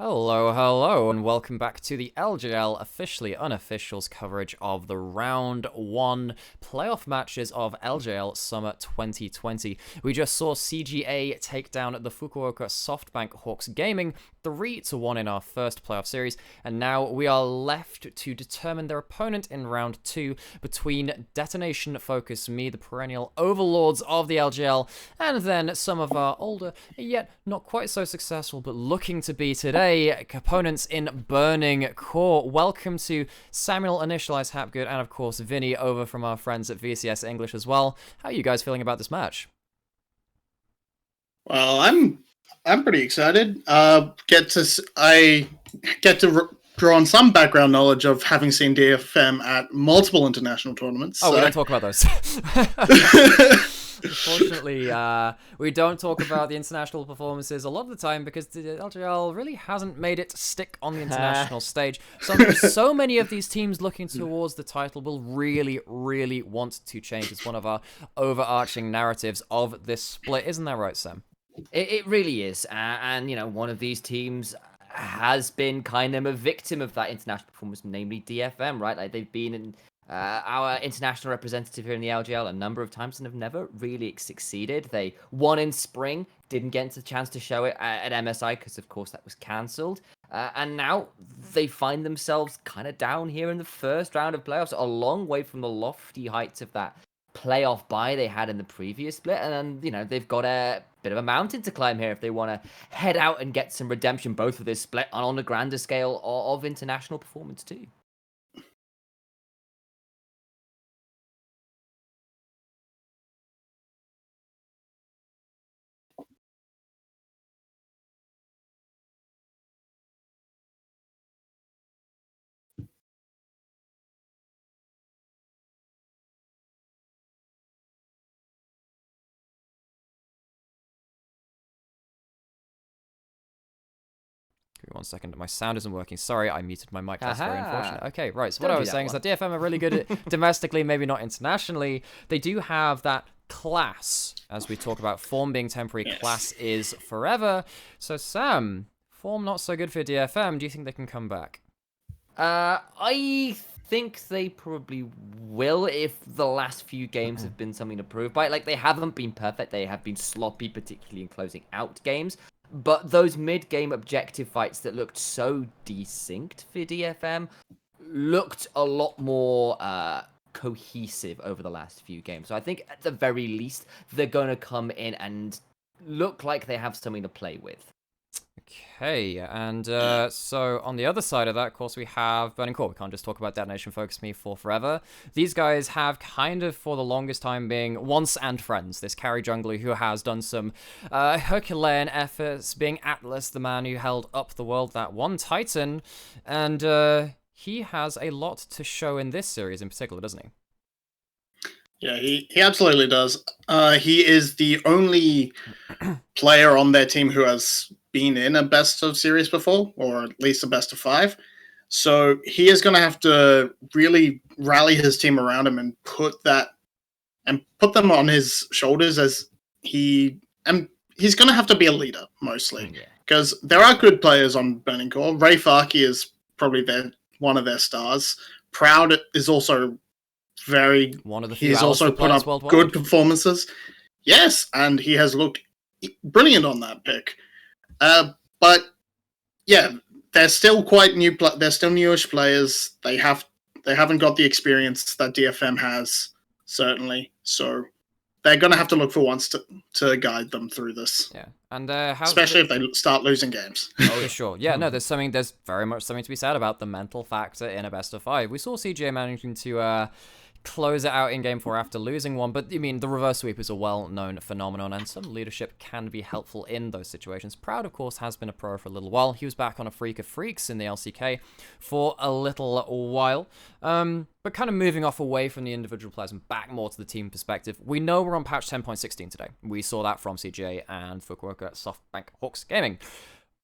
Hello, and welcome back to the LJL officially unofficials coverage of the round 1 playoff matches of LJL Summer 2020. We just saw CGA take down the Fukuoka SoftBank Hawks Gaming 3-1 in our first playoff series, and now we are left to determine their opponent in round 2 between Detonation FocusMe, the perennial overlords of the LJL, and then some of our older, yet not quite so successful, but looking to be today, opponents in Burning Core. Welcome to Samuel, Initialize Hapgood, and of course Vinny over from our friends at VCS English as well. How are you guys feeling about this match? Well, I'm pretty excited. I get to draw on some background knowledge of having seen DFM at multiple international tournaments. Oh, we don't talk about those. Unfortunately, we don't talk about the international performances a lot of the time because the LJL really hasn't made it stick on the international stage. So many of these teams looking towards the title will really want to change. It's one of our overarching narratives of this split. Isn't that right, Sam? It really is. And, you know, one of these teams has been kind of a victim of that international performance, namely DFM, right? Like, they've been in our international representative here in the LGL a number of times and have never really succeeded. They won in spring, didn't get a chance to show it at MSI because, of course, that was cancelled. And now they find themselves kind of down here in the first round of playoffs, a long way from the lofty heights of that playoff bye they had in the previous split. And then, you know, they've got a bit of a mountain to climb here if they want to head out and get some redemption, both for this split and on a grander scale of international performance too. Give me 1 second. My sound isn't working. Sorry, I muted my mic. That's very unfortunate. Okay, right. So what I was saying is that DFM are really good at domestically, maybe not internationally. They do have that class, as we talk about form being temporary, yes. Class is forever. So Sam, form not so good for DFM. Do you think they can come back? I think they probably will if the last few games have been something to prove by. Like, they haven't been perfect. They have been sloppy, particularly in closing out games. But those mid-game objective fights that looked so desynced for DFM looked a lot more cohesive over the last few games. So I think at the very least, they're going to come in and look like they have something to play with. Okay, and so on the other side of that, of course, we have Burning Core. We can't just talk about DetonatioN FocusMe for forever. These guys have kind of, for the longest time, being once and friends. This carry jungler who has done some Herculean efforts, being Atlas, the man who held up the world, that one Titan, and he has a lot to show in this series in particular, doesn't he? Yeah, he absolutely does. He is the only player on their team who has been in a best of series before, or at least a best of 5. So he is going to have to really rally his team around him and put them on his shoulders he's going to have to be a leader mostly, because there are good players on Burning Core. Ray Farkey is probably one of their stars. Proud is also one of the few. He's also put up worldwide. Good performances. Yes, and he has looked brilliant on that pick. But yeah, they're still quite new. They're still newish players. They haven't got the experience that DFM has, certainly. So they're going to have to look for ones to guide them through this. Yeah, and especially if they start losing games. Oh, sure. Yeah, no, there's very much something to be said about the mental factor in a best of 5. We saw CGA managing to close it out in Game 4 after losing one, but I mean, the reverse sweep is a well-known phenomenon, and some leadership can be helpful in those situations. Proud, of course, has been a pro for a little while. He was back on a Freak of Freaks in the LCK for a little while, but kind of moving off away from the individual players and back more to the team perspective. We know we're on patch 10.16 today. We saw that from CGA and Fukuoka SoftBank Hawks Gaming.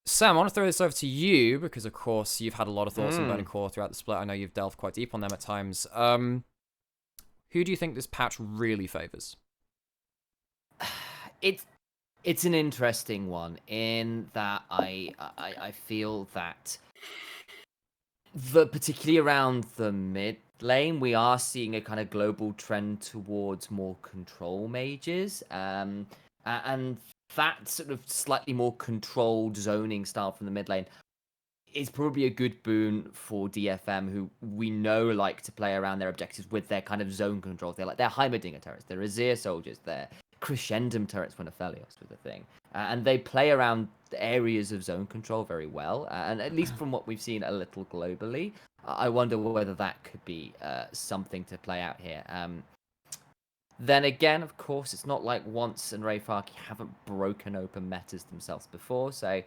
Sam, I want to throw this over to you, because, of course, you've had a lot of thoughts on Burning Core throughout the split. I know you've delved quite deep on them at times. Who do you think this patch really favors? It's It's an interesting one in that I feel that particularly around the mid lane, we are seeing a kind of global trend towards more control mages, and that sort of slightly more controlled zoning style from the mid lane is probably a good boon for DFM, who we know like to play around their objectives with their kind of zone control. They're like their Heimerdinger turrets, their Azir soldiers, their Crescendum turrets when Aphelios was a thing. And they play around areas of zone control very well. And at least from what we've seen a little globally, I wonder whether that could be something to play out here. Then again, of course, it's not like Once and Rayfarki haven't broken open metas themselves before, so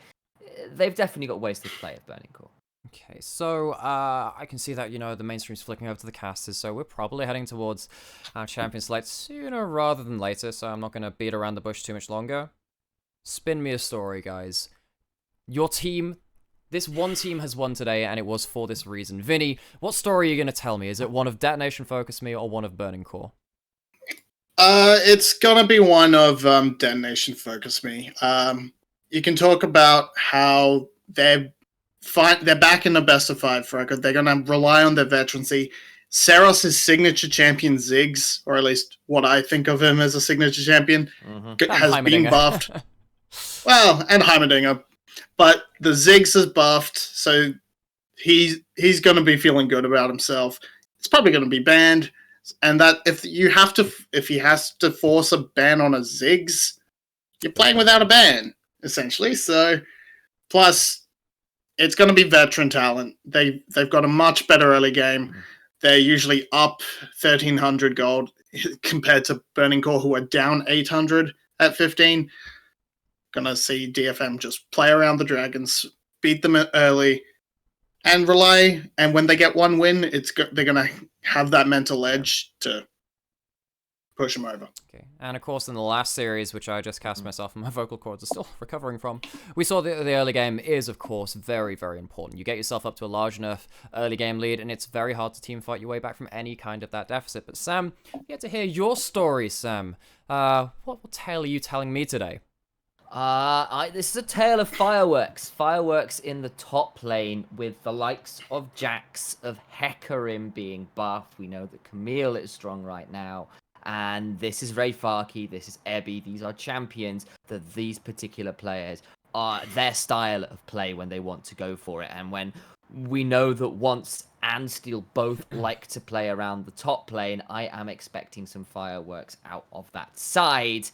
they've definitely got ways to play at Burning Core. Okay, so I can see that, the mainstream's flicking over to the casters, so we're probably heading towards our champion select sooner rather than later, so I'm not going to beat around the bush too much longer. Spin me a story, guys. Your team, this one team has won today, and it was for this reason. Vinny, what story are you going to tell me? Is it one of Detonation FocusMe or one of Burning Core? It's gonna be one of Detonation FocusMe. You can talk about how they're back in the best of 5 record. They're gonna rely on their veterancy. Seros' signature champion Ziggs, or at least what I think of him as a signature champion, has been buffed. Well, and Heimerdinger, but the Ziggs is buffed, so he's gonna be feeling good about himself. It's probably gonna be banned. And that if he has to force a ban on a Ziggs, you're playing without a ban, essentially. So, plus, it's going to be veteran talent. They've got a much better early game. They're usually up 1,300 gold compared to Burning Core, who are down 800 at 15. Gonna see DFM just play around the dragons, beat them early, and rely. And when they get one win, they're gonna have that mental edge to push them over. Okay, and of course in the last series, which I just cast myself and my vocal cords are still recovering from, we saw that the early game is, of course, very, very important. You get yourself up to a large enough early game lead, and it's very hard to team fight your way back from any kind of that deficit. But Sam, we get to hear your story, Sam. What tale are you telling me today? This is a tale of fireworks. Fireworks in the top lane with the likes of Jax, of Hecarim being buffed. We know that Camille is strong right now. And this is Rayfarki, this is Ebby. These are champions that these particular players are their style of play when they want to go for it. And when we know that Once and Steel both like to play around the top lane, I am expecting some fireworks out of that side.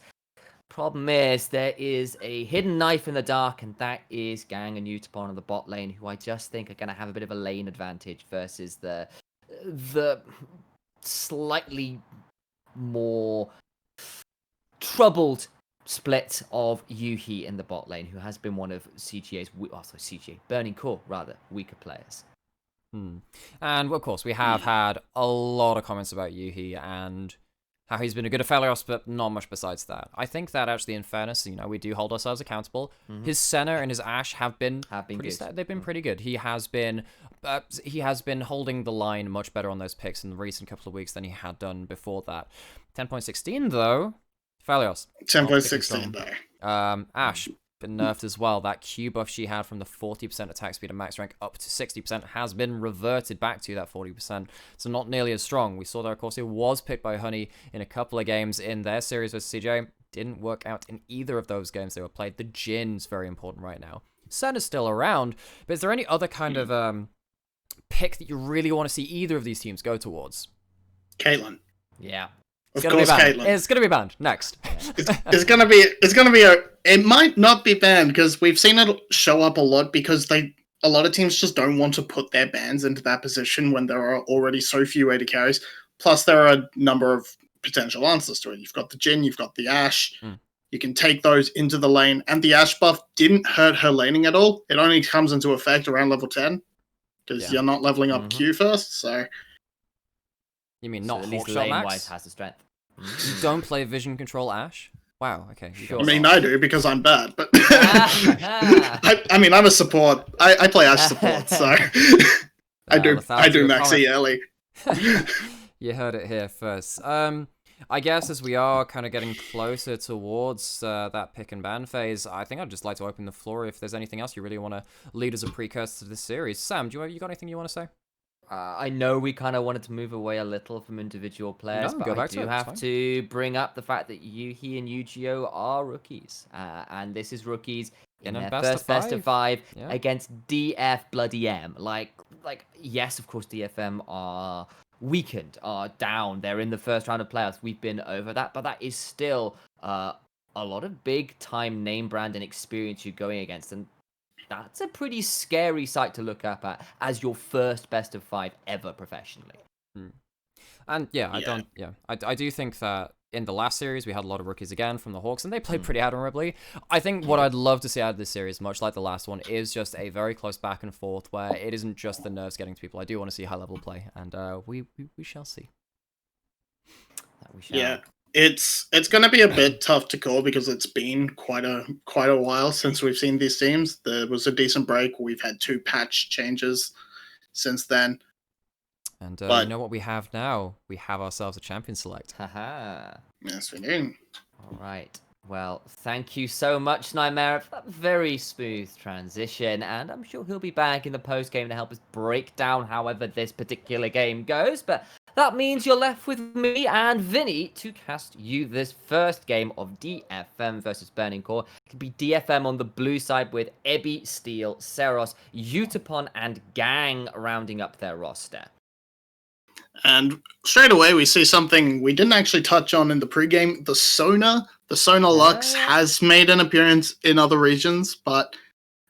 Problem is, there is a hidden knife in the dark, and that is Gang and Utapon on the bot lane, who I just think are going to have a bit of a lane advantage versus the slightly more troubled split of Yuhi in the bot lane, who has been one of Burning Core, weaker players. And of course, we have had a lot of comments about Yuhi and how he's been a good Aphelios, but not much besides that. I think that actually, in fairness, we do hold ourselves accountable. His Senna and his Ashe have been good. They've been pretty good. He has been holding the line much better on those picks in the recent couple of weeks than he had done before that. 10.16 though, Aphelios. 10.16 though. Ashe been nerfed as well. That Q buff she had from the 40% attack speed and max rank up to 60% has been reverted back to that 40%, so not nearly as strong. We saw that, of course, it was picked by Honey in a couple of games in their series with CJ. Didn't work out in either of those games they were played. The Jin's very important right now. Sen is still around, but is there any other kind of pick that you really want to see either of these teams go towards? Caitlyn. Yeah. Of course, Caitlyn. It's gonna be banned. Next. It's gonna be it might not be banned because we've seen it show up a lot because a lot of teams just don't want to put their bans into that position when there are already so few AD carries. Plus, there are a number of potential answers to it. You've got the Jhin, you've got the Ashe. You can take those into the lane, and the Ashe buff didn't hurt her laning at all. It only comes into effect around level 10 because you're not leveling up Q first. So you mean not at least lane wise has the strength. You don't play Vision Control Ashe? Wow, okay. I mean, I do because I'm bad, but I mean, I'm a support. I play Ashe support, so I do max early. You heard it here first. I guess as we are kind of getting closer towards that pick and ban phase, I think I'd just like to open the floor if there's anything else you really want to lead as a precursor to this series. Sam, you got anything you want to say? I know we kind of wanted to move away a little from individual players, No, but go I back to do it. It's have fine. to bring up the fact that Yuhi and Yu-Gi-Oh are rookies, and this is rookies in In a their best of first best of five. five Yeah. against DF bloody M. Like yes, of course DFM are weakened, are down. They're in the first round of playoffs. We've been over that, but that is still a lot of big time name brand and experience you're going against, and that's a pretty scary sight to look up at as your first best of five ever professionally. And yeah, Yeah. I do think that in the last series we had a lot of rookies again from the Hawks, and they played Hmm. pretty admirably. I think what I'd love to see out of this series, much like the last one, is just a very close back and forth where it isn't just the nerves getting to people. I do want to see high level play, and we shall see. That we shall. Yeah, it's going to be a bit tough to call because it's been quite a while since we've seen these teams. There was a decent break. We've had 2 patch changes since then. And But- you know what we have now? We have ourselves a champion select. Haha. Yes, we do. All right. Well, thank you so much, Nightmare, for that very smooth transition. And I'm sure he'll be back in the post game to help us break down however this particular game goes. But that means you're left with me and Vinny to cast you this first game of DFM versus Burning Core. It could be DFM on the blue side with Ebby, Steel, Seros, Utapon, and Gang rounding up their roster. And straight away, we see something we didn't actually touch on in the pregame. The Sona Lux has made an appearance in other regions, but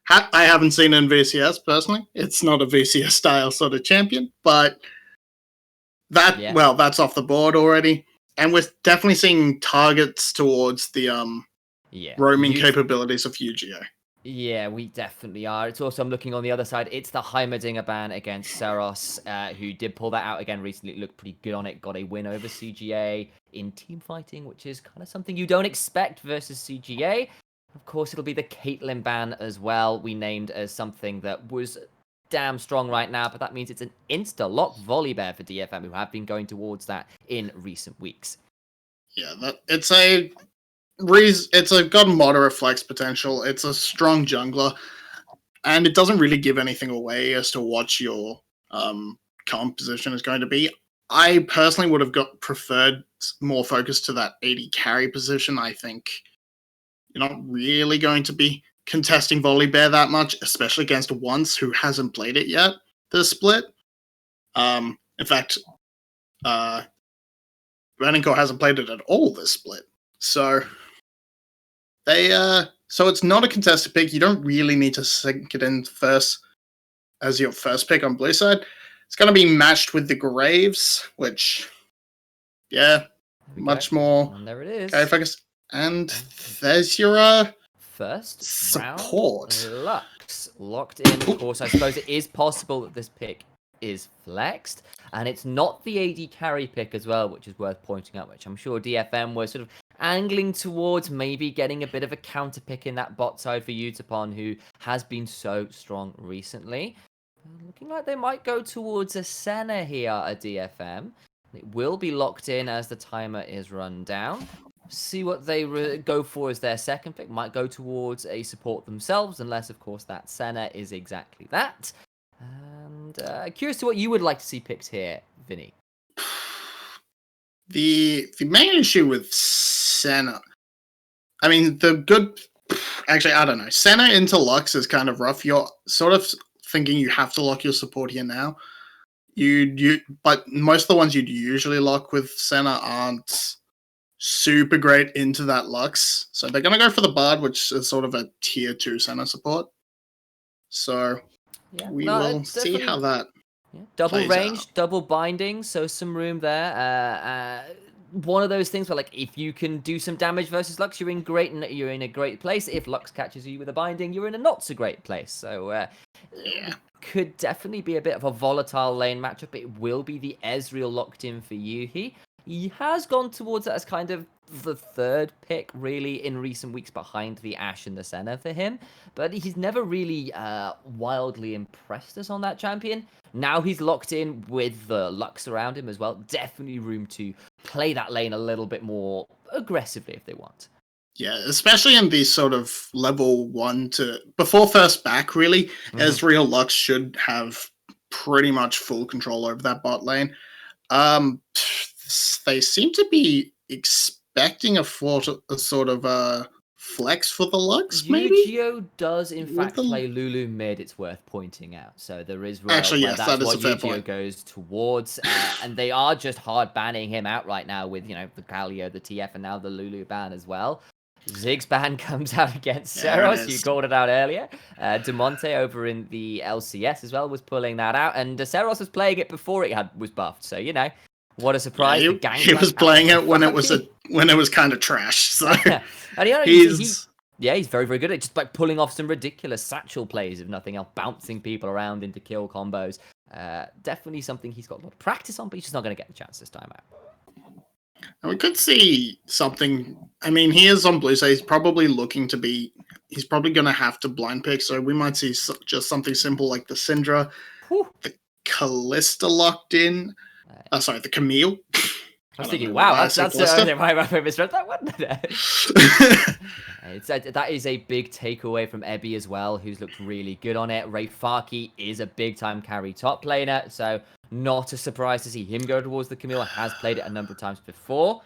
I haven't seen it in VCS personally. It's not a VCS style sort of champion, but that's off the board already. And we're definitely seeing targets towards the roaming capabilities of Yu-Gi-Oh! Yeah, we definitely are. It's also, I'm looking on the other side, it's the Heimerdinger ban against Seros, who did pull that out again recently. It looked pretty good on it. Got a win over CGA in team fighting, which is kind of something you don't expect versus CGA. Of course, it'll be the Caitlyn ban as well. We named as something that was damn strong right now, but that means it's an insta-lock volley bear for DFM, who have been going towards that in recent weeks. Yeah, it's got moderate flex potential. It's a strong jungler, and it doesn't really give anything away as to what your comp position is going to be. I personally would have preferred more focus to that 80 carry position. I think you're not really going to be contesting volley bear that much, especially against Once, who hasn't played it yet this split. In fact, Burning Core hasn't played it at all this split. So so it's not a contested pick. You don't really need to sink it in first as your first pick on blue side. It's going to be matched with the Graves, which, much more. And there it is. Okay, focus. And there's your first support. Round, Lux locked in. Of course, I suppose it is possible that this pick is flexed, and it's not the AD carry pick as well, which is worth pointing out, which I'm sure DFM was sort of angling towards maybe getting a bit of a counter pick in that bot side for Utapon, who has been so strong recently. Looking like they might go towards a Senna here at DFM. It will be locked in as the timer is run down. See what they go for as their second pick. Might go towards a support themselves, unless, of course, that Senna is exactly that. And curious to what you would like to see picked here, Vinny. The main issue with Senna, I mean, actually, I don't know. Senna into Lux is kind of rough. You're sort of thinking you have to lock your support here now. But most of the ones you'd usually lock with Senna aren't super great into that Lux. So they're going to go for the Bard, which is sort of a tier 2 Senna support. So we will see how that double range, double binding, so some room there. One of those things where, like, if you can do some damage versus Lux, you're in a great place. If Lux catches you with a binding, you're in a not so great place. So could definitely be a bit of a volatile lane matchup. It will be the Ezreal locked in for Yuhi. He has gone towards that as kind of the third pick, really, in recent weeks behind the Ashe and the Senna for him. But he's never really wildly impressed us on that champion. Now he's locked in with the Lux around him as well. Definitely room to play that lane a little bit more aggressively if they want. Yeah, especially in these sort of level 1 to... Before first back, really, Ezreal Lux should have pretty much full control over that bot lane. They seem to be expecting a sort of flex for the Lux, maybe? Yu-Gi-Oh does, in fact, play Lulu mid, it's worth pointing out. So there is royal Actually, play. yes, That's that is what a fair Yu-Gi-Oh point. goes towards. And they are just hard banning him out right now with, the Galio, the TF, and now the Lulu ban as well. Zig's ban comes out against Seros. You called it out earlier. DeMonte over in the LCS as well was pulling that out. And Seros was playing it before it was buffed. So, what a surprise. Yeah, he was playing it when it was kind of trash. So and he's very, very good at just like pulling off some ridiculous satchel plays, if nothing else, bouncing people around into kill combos. Definitely something he's got a lot of practice on, but he's just not going to get the chance this time out. And we could see something. I mean, he is on blue, so he's probably looking to be. He's probably going to have to blind pick, so we might see just something simple like the Syndra, the Callista locked in. Sorry, the Camille. I was thinking, wow, that's why I misread that one. That is a big takeaway from Ebby as well, who's looked really good on it. Ray Farkey is a big-time carry top laner, so not a surprise to see him go towards the Camille. Has played it a number of times before.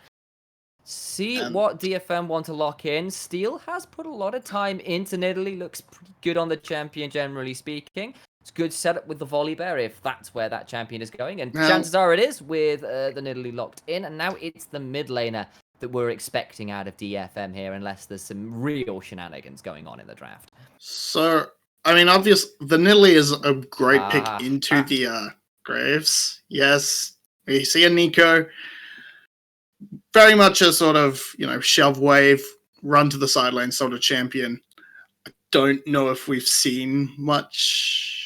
See what DFM want to lock in. Steel has put a lot of time into Nidalee. Looks pretty good on the champion, generally speaking. It's good setup with the Volibear if that's where that champion is going. And chances are it is with the Nidalee locked in. And now it's the mid laner that we're expecting out of DFM here, unless there's some real shenanigans going on in the draft. So, I mean, the Nidalee is a great pick into the Graves. Yes, we see a Nico. Very much a sort of, shove wave, run to the sideline sort of champion. I don't know if we've seen much.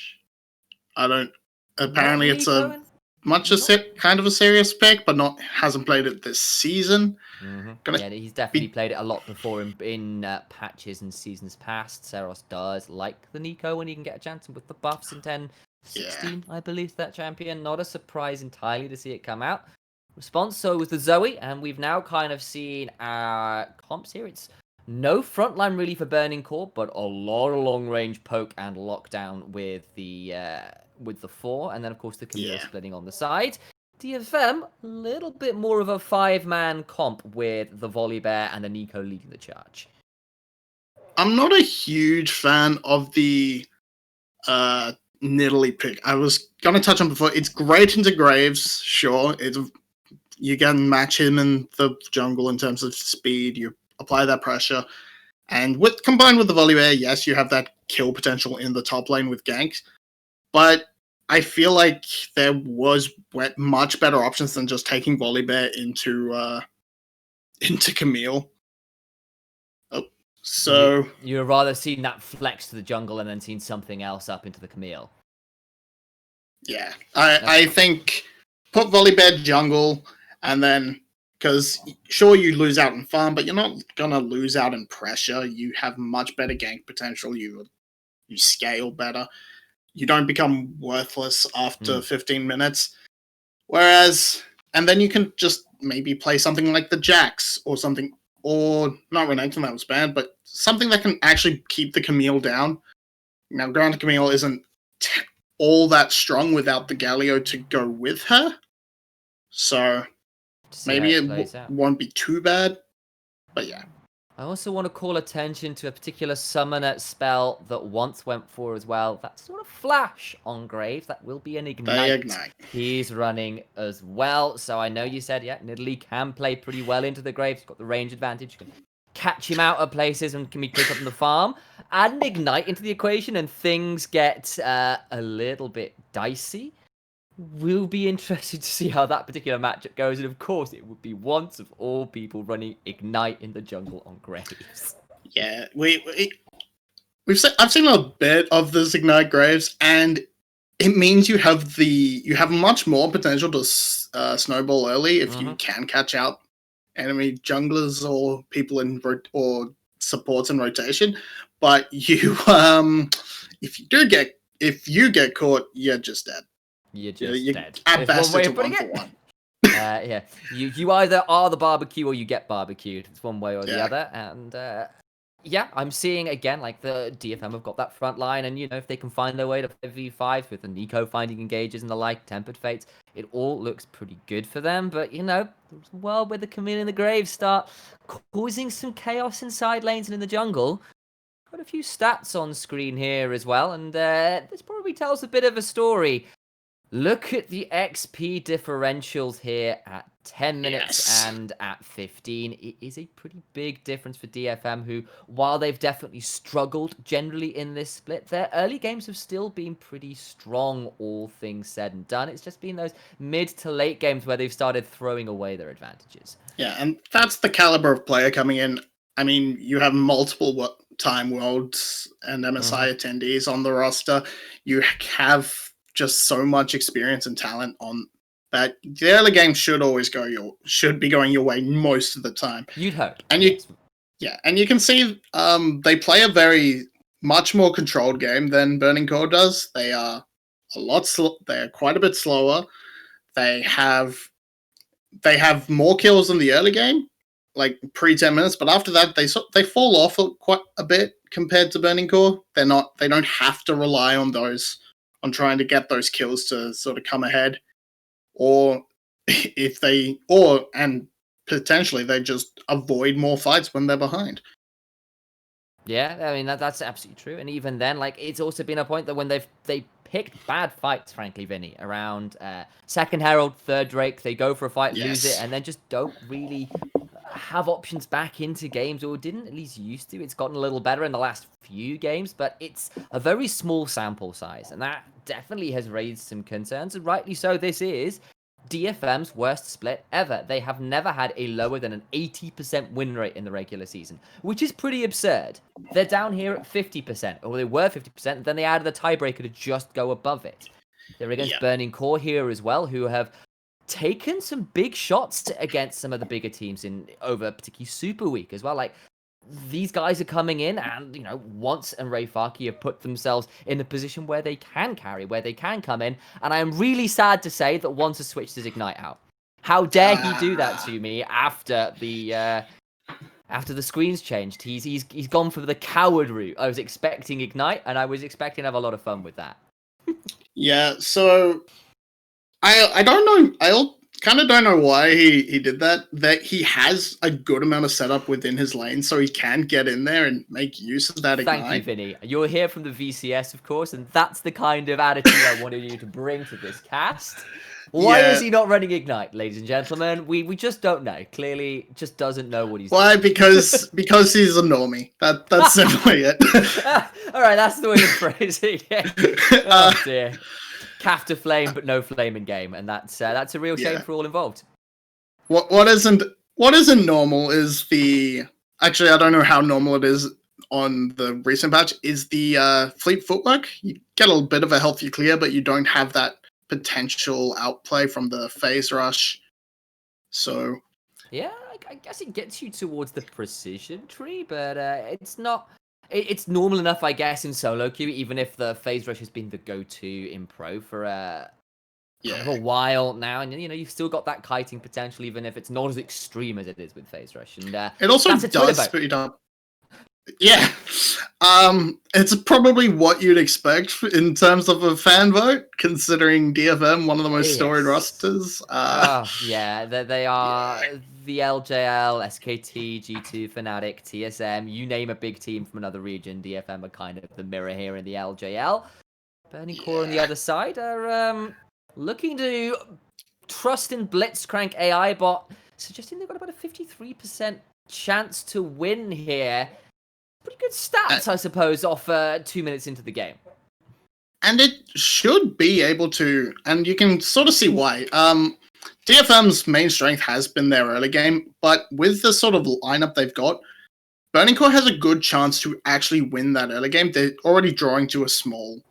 Apparently it's kind of a serious pick, but hasn't played it this season. Yeah, he's definitely played it a lot before in patches and seasons past. Seros does like the Nico when he can get a chance with the buffs in 10-16, I believe, that champion. Not a surprise entirely to see it come out. Response, so was the Zoe, and we've now kind of seen our comps here. It's no frontline really for Burning Core, but a lot of long-range poke and lockdown with the 4, and then of course the Camille splitting on the side. DFM, a little bit more of a 5-man comp with the Volibear and the Nico leading the charge. I'm not a huge fan of the Nidalee pick. I was going to touch on before. It's great into Graves, sure. You can match him in the jungle in terms of speed. You apply that pressure. And combined with the Volibear, yes, you have that kill potential in the top lane with ganks. But I feel like there was much better options than just taking Volibear into Camille. So you'd rather seen that flex to the jungle and then seen something else up into the Camille. Yeah, I think put Volibear jungle, and then because sure you lose out in farm, but you're not gonna lose out in pressure. You have much better gank potential. You scale better. You don't become worthless after 15 minutes. And then you can just maybe play something like the Jax or something. Or not Renekton, that was bad, but something that can actually keep the Camille down. Now, granted, Camille isn't all that strong without the Galio to go with her, so maybe it won't be too bad. But yeah. I also want to call attention to a particular summoner spell that once went for as well. That sort of flash on Graves. That will be an ignite. He's running as well. So I know you said, Nidalee can play pretty well into the Graves. He's got the range advantage. You can catch him out of places and can be quick up in the farm. Add an ignite into the equation and things get a little bit dicey. We'll be interested to see how that particular matchup goes, and of course, it would be once of all people running Ignite in the jungle on Graves. Yeah, I've seen a bit of this Ignite Graves, and it means you have much more potential to snowball early if you can catch out enemy junglers or people or supports in rotation. But you, if you get caught, you're just dead. You're just dead. At best, one way it's a of putting 1-for-1. Yeah, you either are the barbecue or you get barbecued. It's one way or the other, and yeah, I'm seeing again like the DFM have got that front line, and if they can find their way to 5v5 with the Nico finding engages and the like, tempered fates, it all looks pretty good for them. But there's a world where the Camille in the Grave start causing some chaos in side lanes and in the jungle. Got a few stats on screen here as well, and this probably tells a bit of a story. Look at the XP differentials here at 10 minutes and at 15. It is a pretty big difference for DFM, who, while they've definitely struggled generally in this split, their early games have still been pretty strong, all things said and done. It's just been those mid to late games where they've started throwing away their advantages. Yeah, and that's the caliber of player coming in. I mean, you have multiple time Worlds and MSI attendees on the roster. You have just so much experience and talent on that. The early game should be going your way most of the time. You'd hope. And and you can see they play a very much more controlled game than Burning Core does. They are they're quite a bit slower. They have more kills in the early game, like pre 10 minutes, but after that they fall off quite a bit compared to Burning Core. They don't have to rely on trying to get those kills to sort of come ahead, and potentially they just avoid more fights when they're behind. Yeah, I mean that's absolutely true. And even then, like, it's also been a point that when they picked bad fights, frankly, Vinny, around second Herald, third Drake, they go for a fight, lose it, and then just don't really have options back into games, or didn't at least used to. It's gotten a little better in the last few games, but it's a very small sample size, and that definitely has raised some concerns, and rightly so. This is DFM's worst split ever. They have never had a lower than an 80% win rate in the regular season, which is pretty absurd. They're down here at 50%, or they were 50%, and then they added the tiebreaker to just go above it. They're against Burning Core here as well, who have taken some big shots against some of the bigger teams over particularly Super Week as well. Like, these guys are coming in, and Once and Ray Farkey have put themselves in a position where they can carry, where they can come in, and I am really sad to say that Once has switched his Ignite out. How dare he do that to me after the screens changed? He's gone for the coward route. I was expecting Ignite, and I was expecting to have a lot of fun with that. Yeah, so I don't know. I kind of don't know why he did that. That he has a good amount of setup within his lane, so he can get in there and make use of that Ignite. Thank you, Vinny. You're here from the VCS, of course, and that's the kind of attitude I wanted you to bring to this cast. Why is he not running Ignite, ladies and gentlemen? We just don't know. Clearly, just doesn't know what he's doing. Why? Because he's a normie. That's simply it. All right, that's the way to phrase it. Yeah. Oh dear. Calf to flame, but no flame in game, and that's a real shame for all involved. What isn't normal is actually, I don't know how normal it is on the recent patch, is the fleet footwork. You get a bit of a healthy clear, but you don't have that potential outplay from the phase rush. So yeah, I guess it gets you towards the precision tree, but it's not. It's normal enough, I guess, in solo queue, even if the phase rush has been the go-to in pro for kind of a while now, and you've still got that kiting potential, even if it's not as extreme as it is with phase rush. And it also does speed up. Yeah, it's probably what you'd expect in terms of a fan vote, considering DFM, one of the most storied rosters. Yeah, they are the LJL, SKT, G2, Fnatic, TSM. You name a big team from another region, DFM are kind of the mirror here in the LJL. Burning Core on the other side are looking to trust in Blitzcrank AI bot, suggesting they've got about a 53% chance to win here. Pretty good stats, I suppose, off 2 minutes into the game. And it should be able to, and you can sort of see why. DFM's main strength has been their early game, but with the sort of lineup they've got, Burning Core has a good chance to actually win that early game. They're already drawing to a small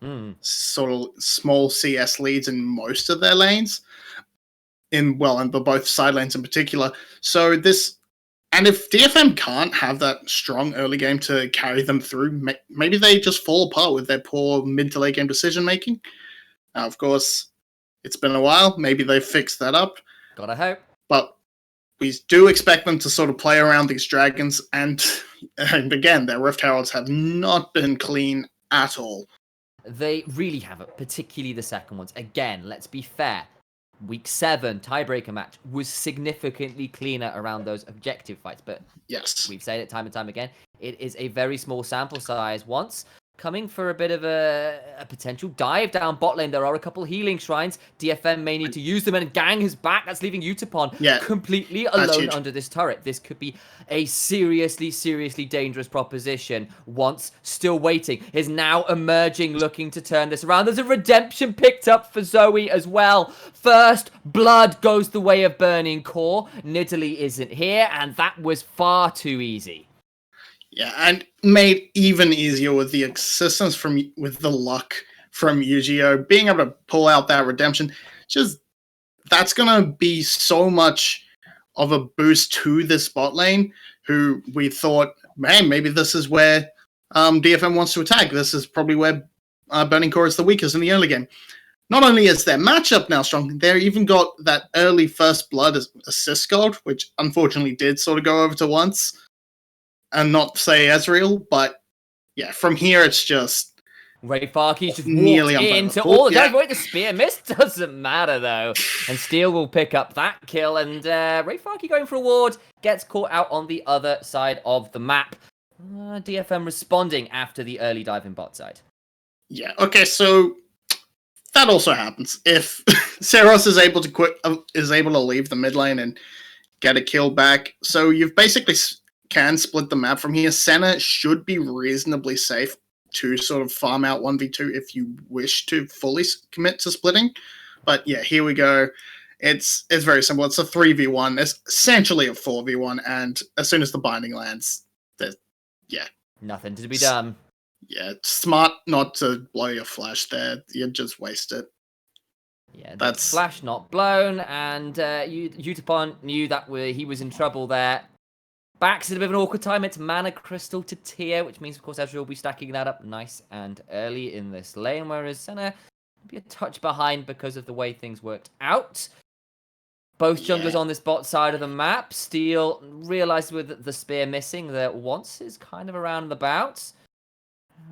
CS leads in most of their lanes. in the both side lanes in particular. So and if DFM can't have that strong early game to carry them through, maybe they just fall apart with their poor mid to late game decision making. Now, of course, it's been a while. Maybe they fixed that up. Gotta hope. But we do expect them to sort of play around these dragons, and again, their Rift Heralds have not been clean at all. They really haven't, particularly the second ones. Again, let's be fair. Week 7 tiebreaker match was significantly cleaner around those objective fights, but yes, we've said it time and time again. It is a very small sample size. Once coming for a bit of a potential dive down bot lane, there are a couple healing shrines. DFM may need to use them, and Gang is back. That's leaving Utapon completely alone under this turret. This could be a seriously, seriously dangerous proposition. Once still waiting, is now emerging, looking to turn this around. There's a redemption picked up for Zoe as well. First blood goes the way of Burning Core. Nidalee isn't here, and that was far too easy. Yeah, and made even easier with the assistance with the luck from Yu-Gi-Oh! Being able to pull out that redemption, that's gonna be so much of a boost to this bot lane, who we thought, man, maybe this is where DFM wants to attack. This is probably where Burning Core is the weakest in the early game. Not only is their matchup now strong, they even got that early first blood assist gold, which unfortunately did sort of go over to once. And not say Ezreal, but yeah, from here it's just Ray Farkey's just nearly walked into all the damage. The spear miss doesn't matter though, and Steel will pick up that kill. And Ray Farkey going for a ward gets caught out on the other side of the map. DFM responding after the early dive in bot side. Yeah. Okay. So that also happens if Seros is able to leave the mid lane and get a kill back. So you've basically can split the map from here. Senna should be reasonably safe to sort of farm out 1v2 if you wish to fully commit to splitting. But yeah, here we go. It's very simple. It's a 3v1. It's essentially a 4v1, and as soon as the binding lands, nothing to be done. Yeah, it's smart not to blow your flash there. You just waste it. Yeah, that's flash not blown, and Utapon knew that he was in trouble there. Back's in a bit of an awkward time. It's Mana Crystal to tier, which means, of course, Ezreal will be stacking that up nice and early in this lane, whereas Senna will be a touch behind because of the way things worked out. Both junglers on this bot side of the map. Steel realized with the spear missing that once is kind of around the bouts.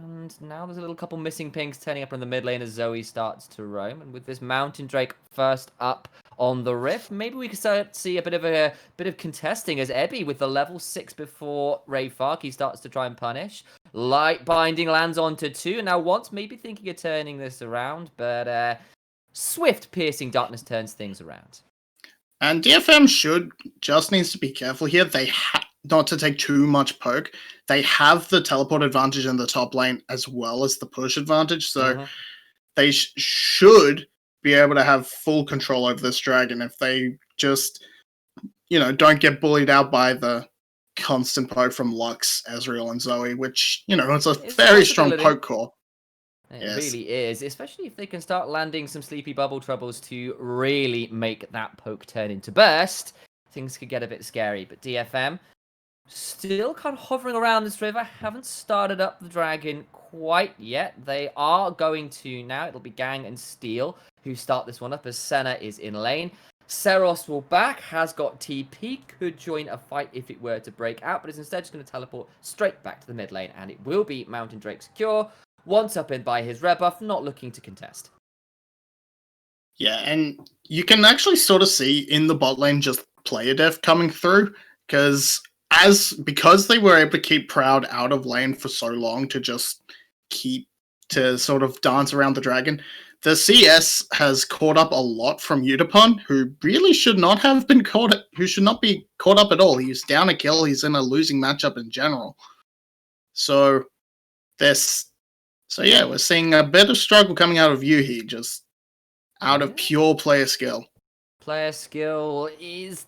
And now there's a little couple missing pings turning up in the mid lane as Zoe starts to roam. And with this Mountain Drake first up on the Rift, maybe we could start to see a bit of contesting as Ebby with the level 6 before Ray Farkey starts to try and punish. Light Binding lands onto 2. Now once maybe thinking of turning this around, but swift Piercing Darkness turns things around. And DFM just needs to be careful here. They not to take too much poke. They have the teleport advantage in the top lane as well as the push advantage, so they should be able to have full control over this dragon if they just, don't get bullied out by the constant poke from Lux, Ezreal, and Zoe, which, it's a very strong poke core. It really is, especially if they can start landing some sleepy bubble troubles to really make that poke turn into burst. Things could get a bit scary, but DFM still kind of hovering around this river, haven't started up the dragon quite yet. They are going to now. It'll be Gang and Steel who start this one up as Senna is in lane. Seros will back, has got TP, could join a fight if it were to break out, but is instead just going to teleport straight back to the mid lane, and it will be Mountain Drake secure. Once up in by his rebuff, not looking to contest. Yeah, and you can actually sort of see in the bot lane just player death coming through, because they were able to keep Proud out of lane for so long to sort of dance around the dragon, the CS has caught up a lot from Utapon, who really should not be caught up at all. He's down a kill, he's in a losing matchup in general. So we're seeing a bit of struggle coming out of Yuhi, just out of pure player skill. Player skill is,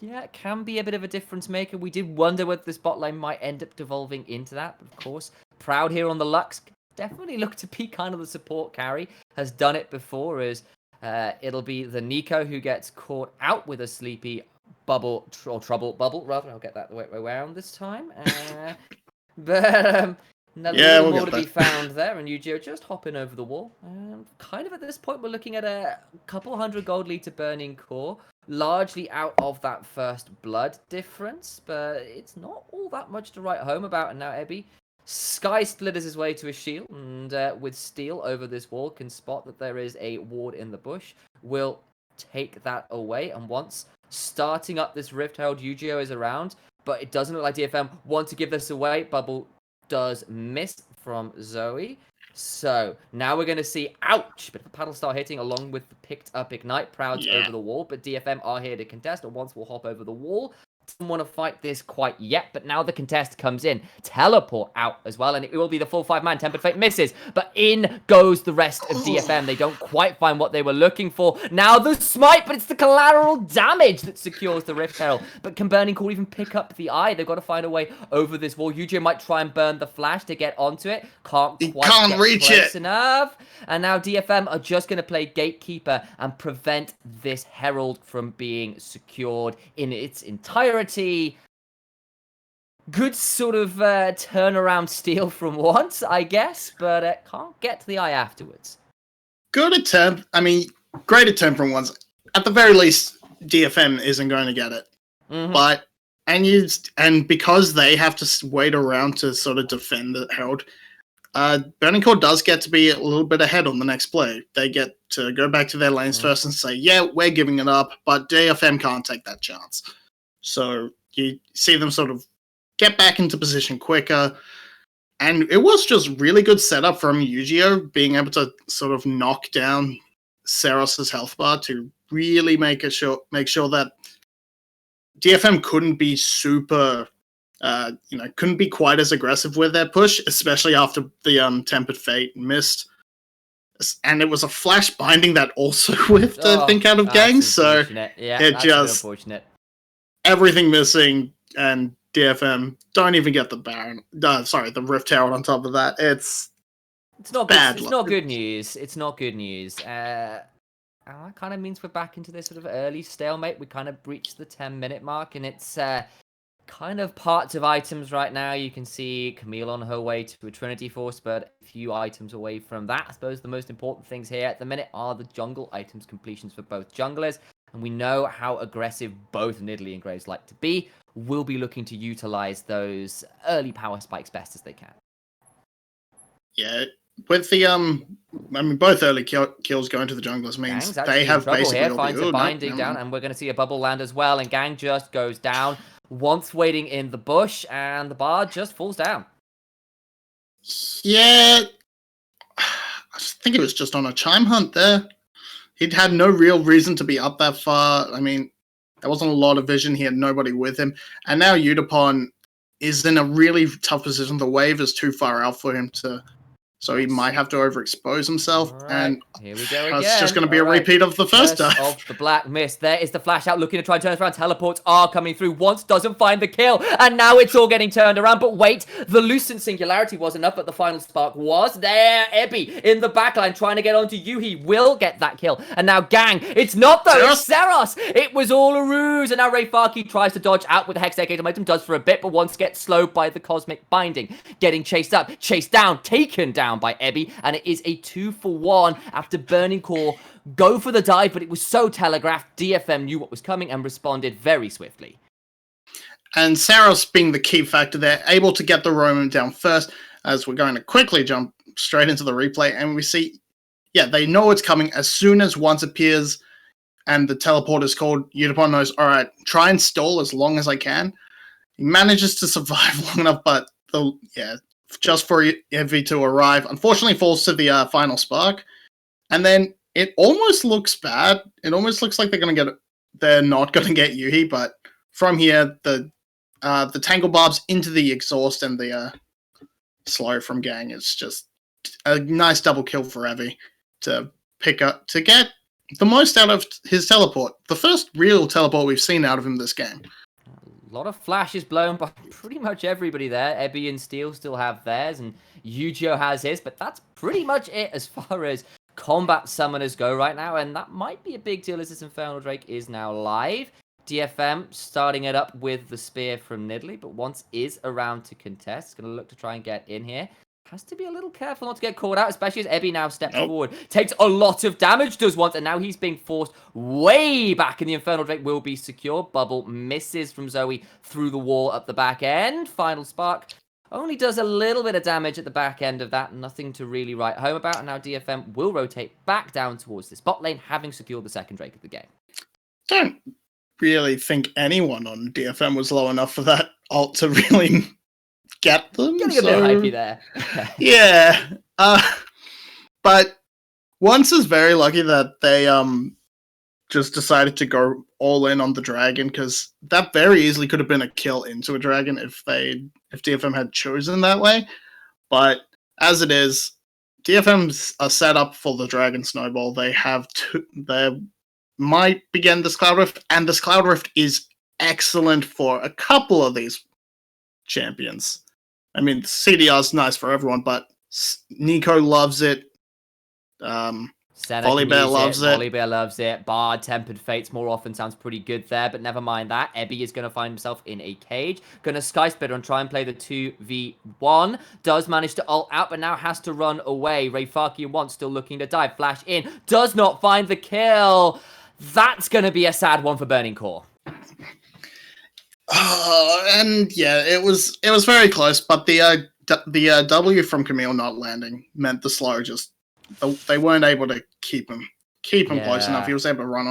it can be a bit of a difference maker. We did wonder whether this bot lane might end up devolving into that, but of course, Proud here on the Lux definitely look to be kind of the support carry. Has done it before as It'll be the Nico who gets caught out with a sleepy bubble, or trouble bubble, rather. I'll get that the way around this time. But a little we'll more get to be that. found there, and Yu-Gi-Oh just hopping over the wall. Kind of at this point, we're looking at a couple hundred gold lead to Burning Core, largely out of that first blood difference, but it's not all that much to write home about. And now Ebby Sky splitters his way to a shield, and with steel over this wall, can spot that there is a ward in the bush. Will take that away, and once starting up this Rift Herald, Yu-Gi-Oh is around, but it doesn't look like DFM want to give this away. Bubble does miss from Zoe. So now we're going to see, ouch, but the paddle start hitting along with the picked up Ignite. Proud's over the wall, but DFM are here to contest, and once we'll hop over the wall. Doesn't want to fight this quite yet, but now the contest comes in. Teleport out as well, and it will be the full 5-man. Tempered Fate misses, but in goes the rest of DFM. They don't quite find what they were looking for. Now the smite, but it's the collateral damage that secures the Rift Herald. But can Burning Core even pick up the eye? They've got to find a way over this wall. Yu-Gi-Oh might try and burn the flash to get onto it. Can't quite get reach close it enough. And now DFM are just going to play Gatekeeper and prevent this Herald from being secured in its entirety. Good sort of turnaround steal from once, I guess, but can't get to the eye afterwards. Good attempt. I mean, great attempt from once. At the very least, DFM isn't going to get it. But and because they have to wait around to sort of defend the Herald, Burning Core does get to be a little bit ahead on the next play. They get to go back to their lanes first and say, yeah, we're giving it up, but DFM can't take that chance. So you see them sort of get back into position quicker. And it was just really good setup from Yu-Gi-Oh! Being able to sort of knock down Seros's health bar to really make sure that DFM couldn't be super... couldn't be quite as aggressive with their push, especially after the Tempered Fate missed. And it was a flash binding that also whiffed, I think, out of Gang. So it just... unfortunate. Everything missing, and DFM don't even get the Baron. The Rift Herald on top of that. It's not bad. It's not good news. It's not good news. That kind of means we're back into this sort of early stalemate. We kind of breached the 10-minute mark, and it's... kind of parts of items right now. You can see Camille on her way to a Trinity Force, but a few items away from that. I suppose the most important things here at the minute are the jungle items completions for both junglers, and we know how aggressive both Nidalee and Graves like to be. We'll be looking to utilize those early power spikes best as they can. Yeah, with the both early kills going to the junglers means they have basically here, finds a binding down, and we're going to see a bubble land as well, and Gang just goes down. Once waiting in the bush, and the bar just falls down. Yeah, I think it was just on a chime hunt there. He'd had no real reason to be up that far. I mean, there wasn't a lot of vision. He had nobody with him. And now Udapon is in a really tough position. The wave is too far out for him to... So he might have to overexpose himself, and here we go again. It's just going to be a repeat of the first dive. Of the Black Mist. There is the flash out, looking to try and turn us around. Teleports are coming through. Once doesn't find the kill, and now it's all getting turned around. But wait, the Lucent Singularity was enough, but the final spark was there. Ebby in the backline trying to get onto Yuhi will get that kill, and now Gang. It's not though. It's Seros. It was all a ruse, and now Ray Farki tries to dodge out with the Hex Decade momentum. Does for a bit, but once gets slowed by the Cosmic Binding. Getting chased up, chased down, taken down by Ebby, and it is a 2-for-1 after Burning Core go for the dive, but it was so telegraphed. DFM knew what was coming and responded very swiftly. And Saros being the key factor there, able to get the Roman down first, as we're going to quickly jump straight into the replay, and we see, they know it's coming as soon as once appears and the teleport is called. Udapon knows, all right, try and stall as long as I can. He manages to survive long enough, but just for Evie to arrive, unfortunately falls to the final spark, and then it almost looks bad. It almost looks like they're not going to get Yuhi, but from here the Tangle Barbs into the exhaust and the slow from Gang is just a nice double kill for Evie to get the most out of his teleport. The first real teleport we've seen out of him this game. A lot of flashes blown by pretty much everybody there. Ebby and Steel still have theirs, and Yu-Gi-Oh has his, but that's pretty much it as far as combat summoners go right now, and that might be a big deal as this Infernal Drake is now live. DFM starting it up with the spear from Nidalee, but once is around to contest. Going to look to try and get in here. Has to be a little careful not to get caught out, especially as Ebby now steps forward. Takes a lot of damage, does once, and now he's being forced way back, and the Infernal Drake will be secure. Bubble misses from Zoe through the wall at the back end. Final Spark only does a little bit of damage at the back end of that. Nothing to really write home about, and now DFM will rotate back down towards this bot lane, having secured the second Drake of the game. Don't really think anyone on DFM was low enough for that ult to really get them. Getting a bit hypey there. Yeah. But Once is very lucky that they just decided to go all in on the dragon, because that very easily could have been a kill into a dragon if DFM had chosen that way. But as it is, DFM's a setup for the dragon snowball. They might begin this Cloud Rift, and this Cloud Rift is excellent for a couple of these champions. I mean, CDR is nice for everyone, but Nico loves it. Volibear loves it. Volibear loves it. Bard, Tempered Fates more often sounds pretty good there, but never mind that. Ebby is going to find himself in a cage. Going to Sky Splitter and try and play the 2v1. Does manage to ult out, but now has to run away. Rayfarkian once still looking to dive. Flash in. Does not find the kill. That's going to be a sad one for Burning Core. And yeah, it was very close, but the W from Camille not landing meant the slow just they weren't able to keep him close enough. He was able to run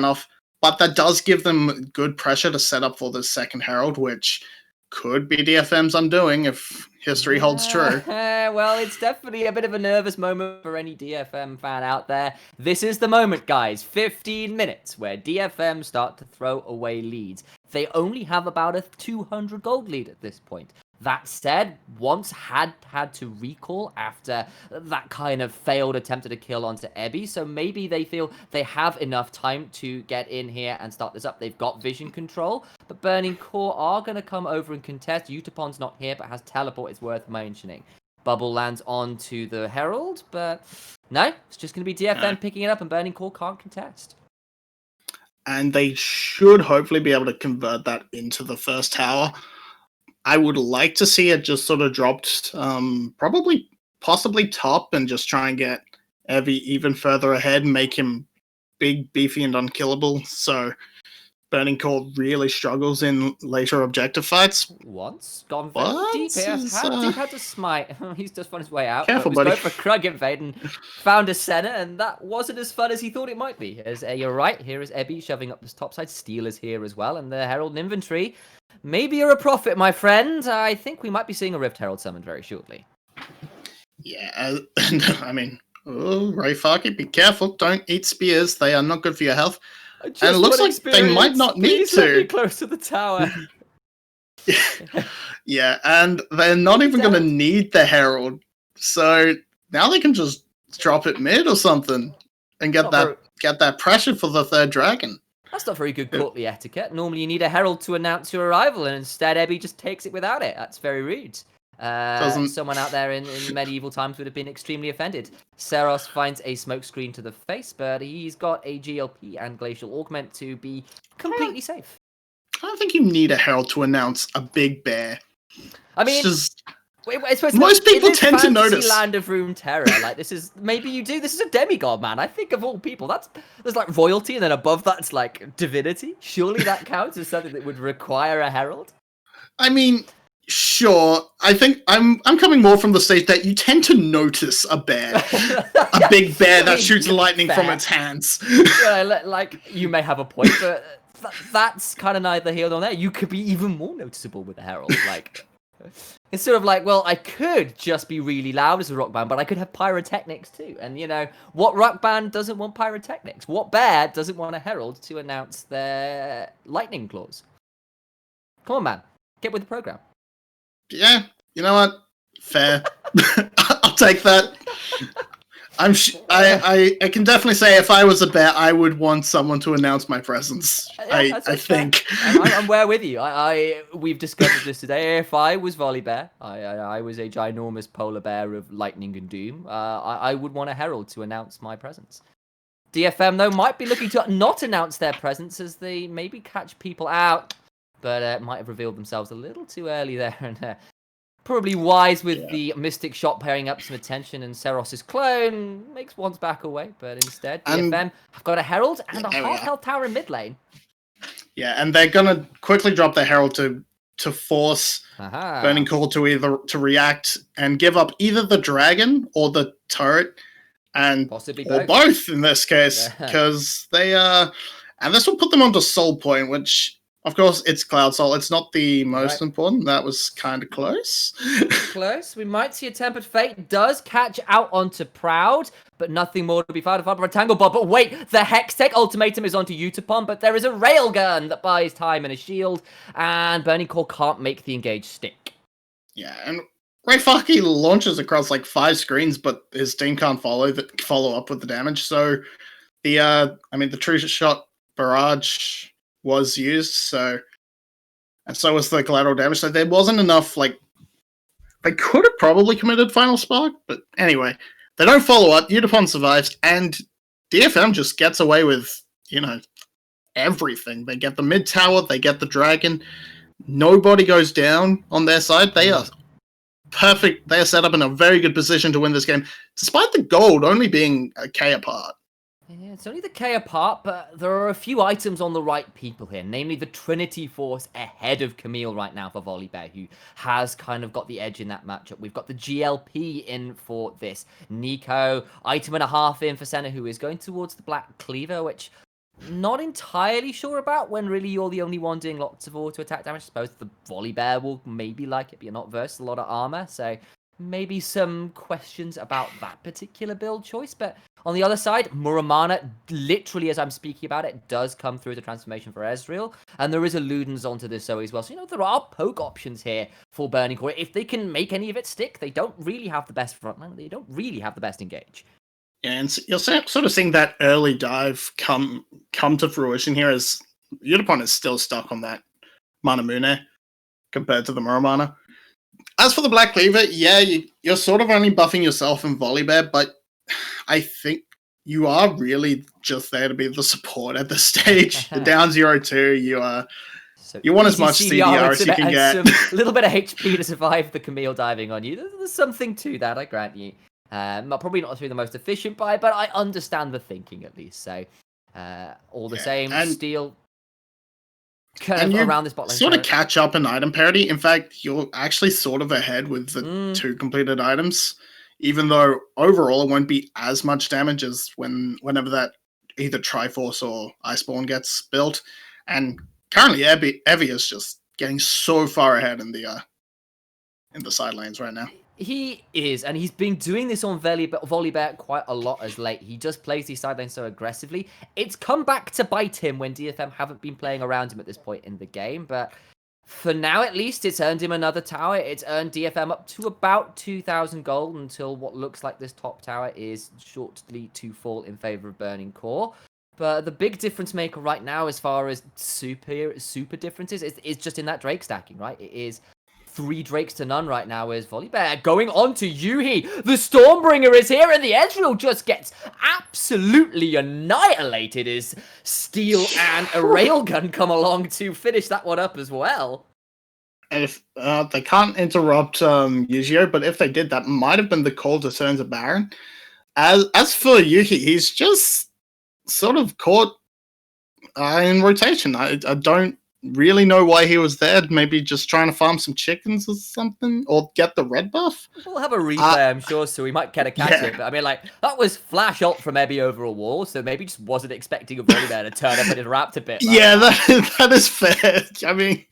off. But that does give them good pressure to set up for the second Herald, which could be DFM's undoing if history holds true. Well, it's definitely a bit of a nervous moment for any DFM fan out there. This is the moment, guys. 15 minutes where DFM start to throw away leads. They only have about a 200 gold lead at this point. That said, once had to recall after that kind of failed attempt at a kill onto Ebby, so maybe they feel they have enough time to get in here and start this up. They've got vision control, but Burning Core are going to come over and contest. Utapon's not here, but has teleport. It's worth mentioning. Bubble lands onto the Herald, but no, it's just going to be DFM picking it up, and Burning Core can't contest. And they should hopefully be able to convert that into the first tower. I would like to see it just sort of dropped, possibly top, and just try and get Evie even further ahead and make him big, beefy, and unkillable. So Burning Core really struggles in later objective fights. Once gone very deep here. Had to smite. He's just found his way out. Careful, buddy. buddy. Going for Krug invade and found a Senna, and that wasn't as fun as he thought it might be. As you're right, here is Ebby shoving up this top side. Steel is here as well, and the Herald and inventory. Maybe you're a prophet, my friend. I think we might be seeing a Rift Herald summoned very shortly. Yeah, I mean, Rayfarki, be careful. Don't eat spears. They are not good for your health. And it looks like they might not need to. Let me close to the tower. Yeah, and they're not even going to need the Herald. So now they can just drop it mid or something and get that pressure for the third dragon. That's not very good courtly etiquette. Normally you need a herald to announce your arrival, and instead Ebby just takes it without it. That's very rude. Someone out there in medieval times would have been extremely offended. Seros finds a smokescreen to the face, but he's got a GLP and Glacial Augment to be completely safe. I don't think you need a herald to announce a big bear. I mean... Most people tend to notice. Land of Runeterra, like this is maybe you do. This is a demigod, man. I think of all people, there's like royalty, and then above that's like divinity. Surely that counts as something that would require a herald. I mean, sure. I think I'm coming more from the stage that you tend to notice a bear, a big bear that shoots lightning from its hands. Yeah, like you may have a point, but that's kind of neither here nor there. You could be even more noticeable with a herald, like. It's sort of like, well, I could just be really loud as a rock band, but I could have pyrotechnics too. And, you know, what rock band doesn't want pyrotechnics? What bear doesn't want a herald to announce their lightning claws? Come on, man. Get with the program. Yeah, you know what? Fair. I'll take that. I can definitely say if I was a bear, I would want someone to announce my presence. Yeah, I think. I'm well with you. We've discovered this today. If I was Volley Bear, I was a ginormous polar bear of lightning and doom. I would want a herald to announce my presence. DFM though might be looking to not announce their presence as they maybe catch people out, but might have revealed themselves a little too early there, and probably wise with the Mystic Shot pairing up some attention, and Seros's clone makes one's back away, but instead DFM have got a herald and a half health tower in mid lane. Yeah, and they're gonna quickly drop their herald to force Burning Call to react and give up either the dragon or the turret, and possibly both in this case, because they and this will put them onto Soul Point, which of course it's Cloud Soul. It's not the most important. That was kind of close. Close. We might see a Tempered Fate does catch out onto Proud, but nothing more to be found for a Tangle Bob. But wait, the Hextech ultimatum is onto Utapon, but there is a Railgun that buys time and a shield, and Burning Core can't make the engage stick. Yeah, and Rayfaki launches across like 5 screens, but his team can't follow up with the damage. So the True Shot barrage was used, and so was the collateral damage. So there wasn't enough, like, they could have probably committed Final Spark, but anyway, they don't follow up. Utapon survives, and DFM just gets away with, everything. They get the mid tower, they get the dragon. Nobody goes down on their side. They are perfect. They are set up in a very good position to win this game, despite the gold only being a K apart. Yeah, it's only the K apart, but there are a few items on the right people here, namely the Trinity Force ahead of Camille right now for Volley Bear, who has kind of got the edge in that matchup. We've got the GLP in for this. Nico, item and a half in for Senna, who is going towards the Black Cleaver, which not entirely sure about when really you're the only one doing lots of auto attack damage. I suppose the Volley Bear will maybe like it, but you're not versed a lot of armor, so maybe some questions about that particular build choice. But on the other side, Muramana, literally as I'm speaking about it, does come through the transformation for Ezreal, and there is a Ludens onto this Zoe as well. So, there are poke options here for Burning Core. If they can make any of it stick, they don't really have the best frontline. They don't really have the best engage. Yeah, and you're sort of seeing that early dive come to fruition here, as Utapon is still stuck on that Manamune compared to the Muramana. As for the Black Cleaver, yeah, you're sort of only buffing yourself in Volley Bear, but I think you are really just there to be the support at this stage. The down 0-2, you want as much CDR as you can get. A little bit of HP to survive the Camille diving on you. There's something to that, I grant you. Probably not through the most efficient buy, but I understand the thinking at least. So, all the same, Steel kind of around this bot lane. Sort of catch up in item parity. In fact, you're actually sort of ahead with the 2 completed items, even though overall it won't be as much damage as whenever that either Triforce or Iceborne gets built. And currently, Evie is just getting so far ahead in the side lanes right now. He is, and he's been doing this on Volley Bear quite a lot as late. He just plays these side lanes so aggressively. It's come back to bite him when DFM haven't been playing around him at this point in the game, but for now at least, it's earned him another tower. It's earned DFM up to about 2,000 gold until what looks like this top tower is shortly to fall in favor of Burning Core. But the big difference maker right now, as far as super differences, is just in that Drake stacking, right? It is 3 Drakes to none right now is Volley Bear going on to Yuhi. The Stormbringer is here, and the Ezreal just gets absolutely annihilated as Steel and a Railgun come along to finish that one up as well. And if they can't interrupt Yuzio, but if they did, that might have been the call to turn to Baron. As for Yuhi, he's just sort of caught in rotation. I don't really know why he was there. Maybe just trying to farm some chickens or something, or get the red buff. We'll have a replay, I'm sure, so we might get a catch it. But I mean, like, that was flash ult from Ebby over a wall, so maybe just wasn't expecting a Volley Bear to turn up and interrupt a bit. Yeah, that is fair. I mean,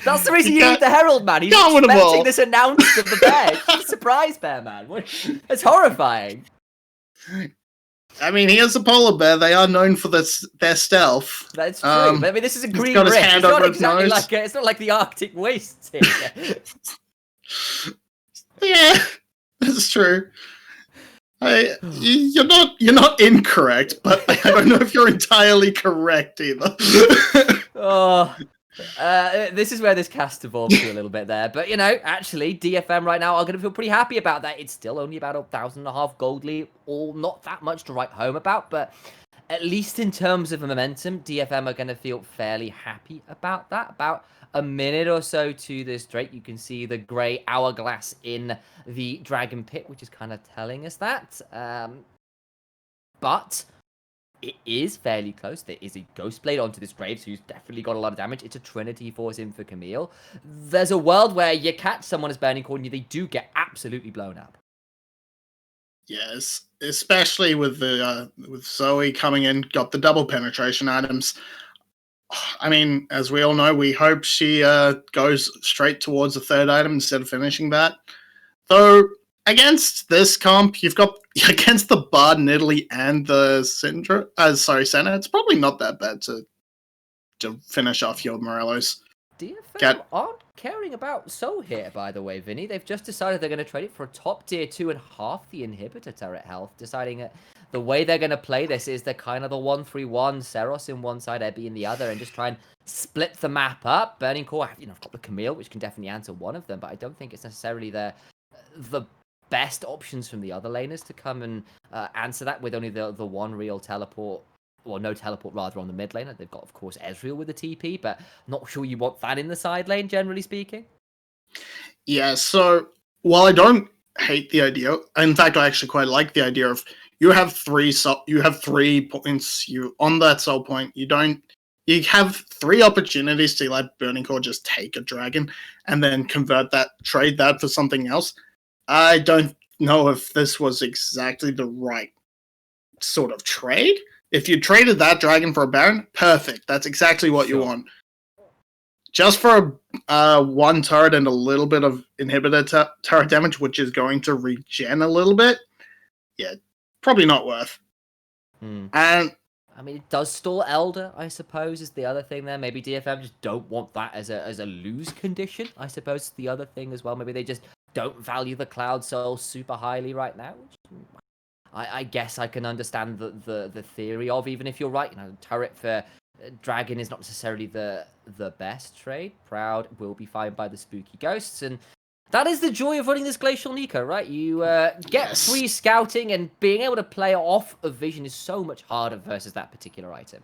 that's the reason you need the Herald, man. He's expecting this announced of the bear. He's a surprise bear, man. It's horrifying. I mean, he is a polar bear. They are known for their stealth. That's true. I mean, this is a green rift. It's not exactly it's not like the Arctic wastes here. Yeah, that's true. You're not incorrect, but I don't know if you're entirely correct either. Oh, this is where this cast evolved to a little bit there. But, actually, DFM right now are going to feel pretty happy about that. It's still only about 1,500 gold lead, all not that much to write home about. But at least in terms of momentum, DFM are going to feel fairly happy about that. About a minute or so to this Drake, you can see the grey hourglass in the Dragon Pit, which is kind of telling us that. But it is fairly close. There is a Ghost Blade onto this Graves, who's definitely got a lot of damage. It's a Trinity Force in for Camille. There's a world where you catch someone as Burning Core and they do get absolutely blown up. Yes, especially with Zoe coming in, got the double penetration items. I mean, as we all know, we hope she goes straight towards the third item instead of finishing that. Though, against this comp, you've got against the Bard in Italy and the Senna, it's probably not that bad to finish off your Morelos. DFM aren't caring about Soul here, by the way, Vinny. They've just decided they're going to trade it for a top tier 2 and half the inhibitor turret health, deciding that the way they're going to play this is they're kind of the 1-3-1, Seros in one side, Ebby in the other, and just try and split the map up. Burning Core, I've got the Camille, which can definitely answer one of them, but I don't think it's necessarily the best options from the other laners to come and answer that with only the one real teleport. Well, no teleport, rather, on the mid lane. They've got, of course, Ezreal with the TP, but not sure you want that in the side lane, generally speaking. Yeah, so while I don't hate the idea, in fact, I actually quite like the idea of you have 3 points. You on that soul point. You have 3 opportunities to let Burning Core just take a dragon and then trade that for something else. I don't know if this was exactly the right sort of trade. If you traded that dragon for a Baron, perfect. That's exactly what you want. Just for 1 turret and a little bit of inhibitor turret damage, which is going to regen a little bit, yeah, probably not worth. And I mean, it does stall Elder, I suppose, is the other thing there. Maybe DFM just don't want that as a lose condition, I suppose, is the other thing as well. Maybe they just don't value the Cloud Soul super highly right now, which I guess I can understand the theory of, even if you're right. Turret for Dragon is not necessarily the best trade. Proud will be fired by the spooky ghosts, and that is the joy of running this Glacial Nico, right? You get free scouting, and being able to play off of vision is so much harder versus that particular item.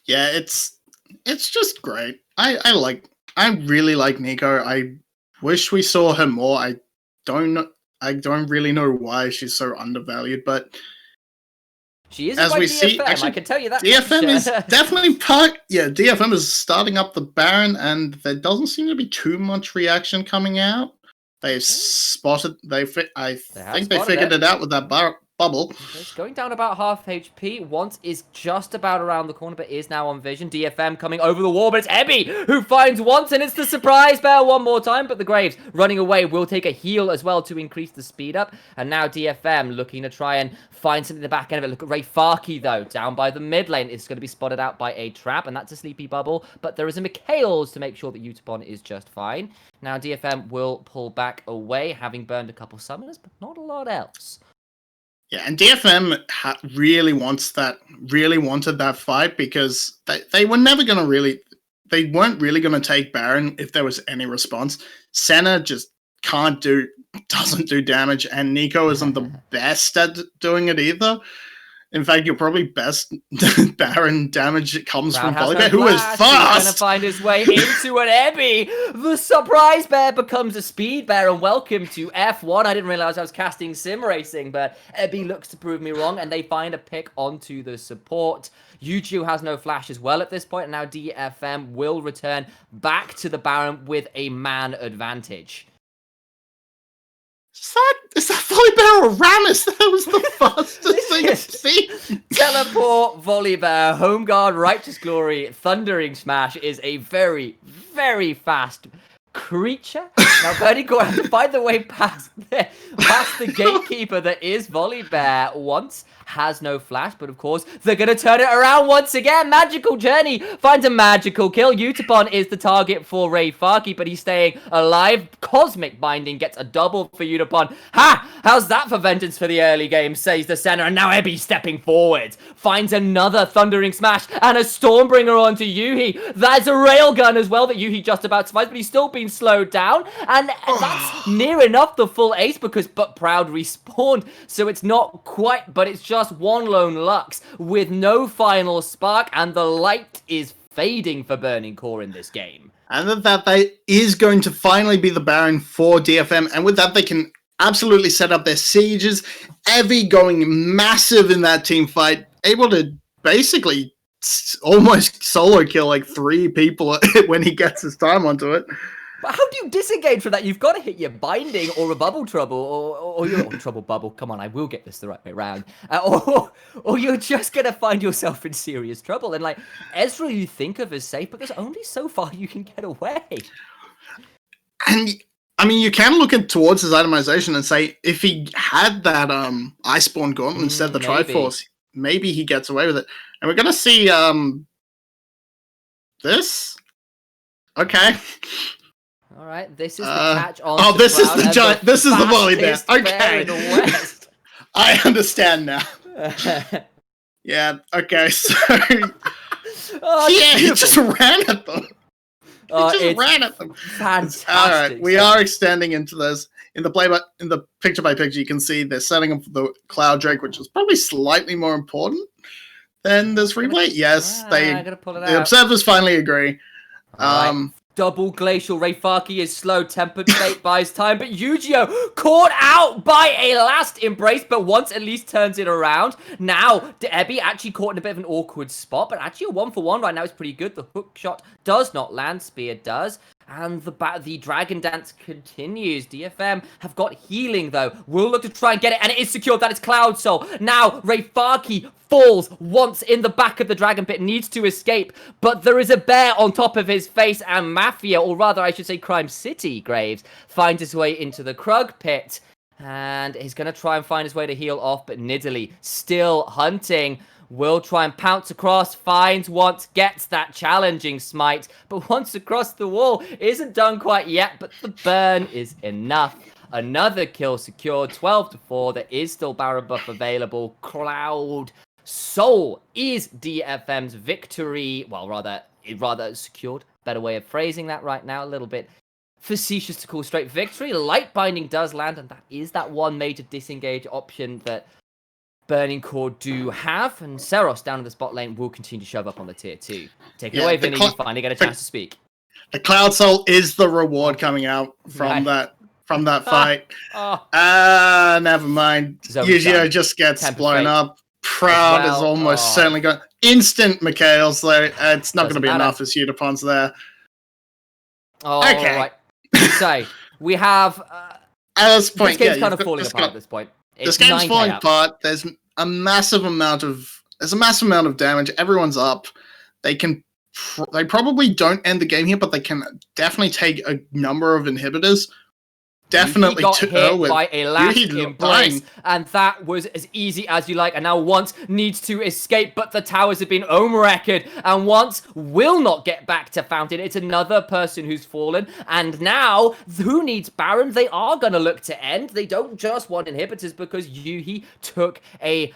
Yeah, it's just great. I really like Nico. I wish we saw her more. I don't really know why she's so undervalued, but she is, as we see, actually, I can tell you that. DFM is definitely DFM is starting up the Baron, and there doesn't seem to be too much reaction coming out. They've spotted. I think they figured it out with that bubble. It's going down about half HP. Want is just about around the corner, but is now on vision. DFM coming over the wall, but it's Ebby who finds Want, and it's the surprise bear one more time. But the Graves running away will take a heal as well to increase the speed up. And now DFM looking to try and find something in the back end of it. Look at Ray Farkey, though, down by the mid lane. It's going to be spotted out by a trap, and that's a sleepy bubble. But there is a Mikhail's to make sure that Utapon is just fine. Now DFM will pull back away, having burned a couple summoners, but not a lot else. Yeah, and DFM really wanted that fight, because they were never going to they weren't really going to take Baron if there was any response. Senna just doesn't do damage, and Nico isn't the best at doing it either. In fact, your probably best Baron damage comes from Volibear, who is fast. He's going to find his way into an Ebby. The surprise bear becomes a speed bear, and welcome to F1. I didn't realize I was casting sim racing, but Ebby looks to prove me wrong, and they find a pick onto the support. Yuju has no flash as well at this point, and now DFM will return back to the Baron with a man advantage. Is that Volibear or Rammus? That was the fastest thing I've seen. Teleport, Volibear, Home Guard, Righteous Glory, Thundering Smash is a very, very fast creature. Now Burning Core has to find the way past the gatekeeper that is Volibear. Once has no flash, but of course they're gonna turn it around once again. Magical Journey finds a magical kill. Utapon is the target for Rayfaki, but he's staying alive. Cosmic Binding gets a double for Utapon. Ha! How's that for vengeance for the early game, says the center, and now Ebby stepping forward. Finds another Thundering Smash and a Stormbringer onto Yuhi. That's a railgun as well that Yuhi just about survives, but he's still been slowed down, and that's near enough the full ace because But Proud respawned, so it's not quite, but it's just one lone Lux with no final spark, and the light is fading for Burning Core in this game. And that is going to finally be the Baron for DFM, and with that they can absolutely set up their sieges. Evie going massive in that team fight, able to basically almost solo kill like 3 people when he gets his time onto it. But how do you disengage from that? You've got to hit your binding or a bubble trouble or your trouble bubble. Come on, I will get this the right way around. Or you're just going to find yourself in serious trouble. And like, Ezreal you think of as safe, but there's only so far you can get away. And I mean, you can look towards his itemization and say, if he had that Iceborne Gauntlet instead of the Triforce, maybe he gets away with it. And we're going to see this. Okay. All right, this is the catch on. Oh, this is the giant. This is the Volibear. Okay. I understand now. Yeah, okay, so... he just ran at them. He just ran at them. Fantastic. All right, we are extending into this. In the picture-by-picture, you can see they're setting up the Cloud Drake, which is probably slightly more important than this replay. Yes, the observers finally agree. Right. Double Glacial. Rayfaki is slow. Tempered Fate buys time, but Yu-Gi-Oh! Caught out by a last embrace, but once at least turns it around. Now, Ebby actually caught in a bit of an awkward spot, but actually a 1-for-1 right now is pretty good. The hook shot does not land. Spear does. And the Dragon Dance continues. DFM have got healing, though. Will look to try and get it, and it is secured. That is Cloud Soul. Now, Rayfaki falls once in the back of the Dragon Pit, needs to escape, but there is a bear on top of his face, and Mafia, or rather, I should say Crime City Graves, finds his way into the Krug Pit, and he's going to try and find his way to heal off, but Nidalee still hunting. Will try and pounce across, finds once, gets that challenging smite, but once across the wall, isn't done quite yet, but the burn is enough. Another kill secured, 12-4, there is still Baron buff available. Cloud Soul is DFM's victory, well, rather secured, better way of phrasing that right now, a little bit facetious to call straight victory. Light Binding does land, and that is that one major disengage option that Burning Core do have, and Seros down in the spot lane will continue to shove up on the tier 2. Take it away, Vinny, you finally get a chance to speak. The Cloud Soul is the reward coming out from that fight. Never mind. Yu-Gi-Oh! Just gets blown up. Proud is almost certainly going. Instant Mikhails though. It's not going to be enough as Udapon's there. Okay. Right. So, we have... at this point, this game's kind of falling apart at this point. This game's falling apart. There's a massive amount of damage. Everyone's up. They probably don't end the game here, but they can definitely take a number of inhibitors. Definitely got hit by a last embrace, and that was as easy as you like. And now Once needs to escape, but the towers have been own-wrecked, and Once will not get back to Fountain. It's another person who's fallen, and now who needs Baron? They are going to look to end. They don't just want inhibitors because Yuhi took a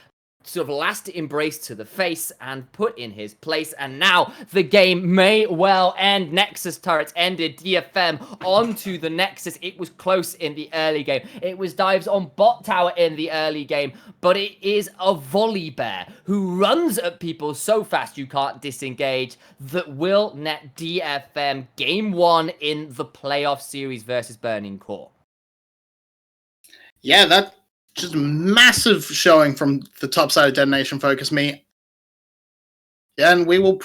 sort of last embrace to the face and put in his place, and now the game may well end. Nexus turrets ended. DFM onto the Nexus. It was close in the early game. It was dives on bot tower in the early game, but it is a Volibear who runs at people so fast you can't disengage that will net DFM game 1 in the playoff series versus Burning Core. Yeah, that just massive showing from the top side of Detonation FocusMe. Yeah, and we will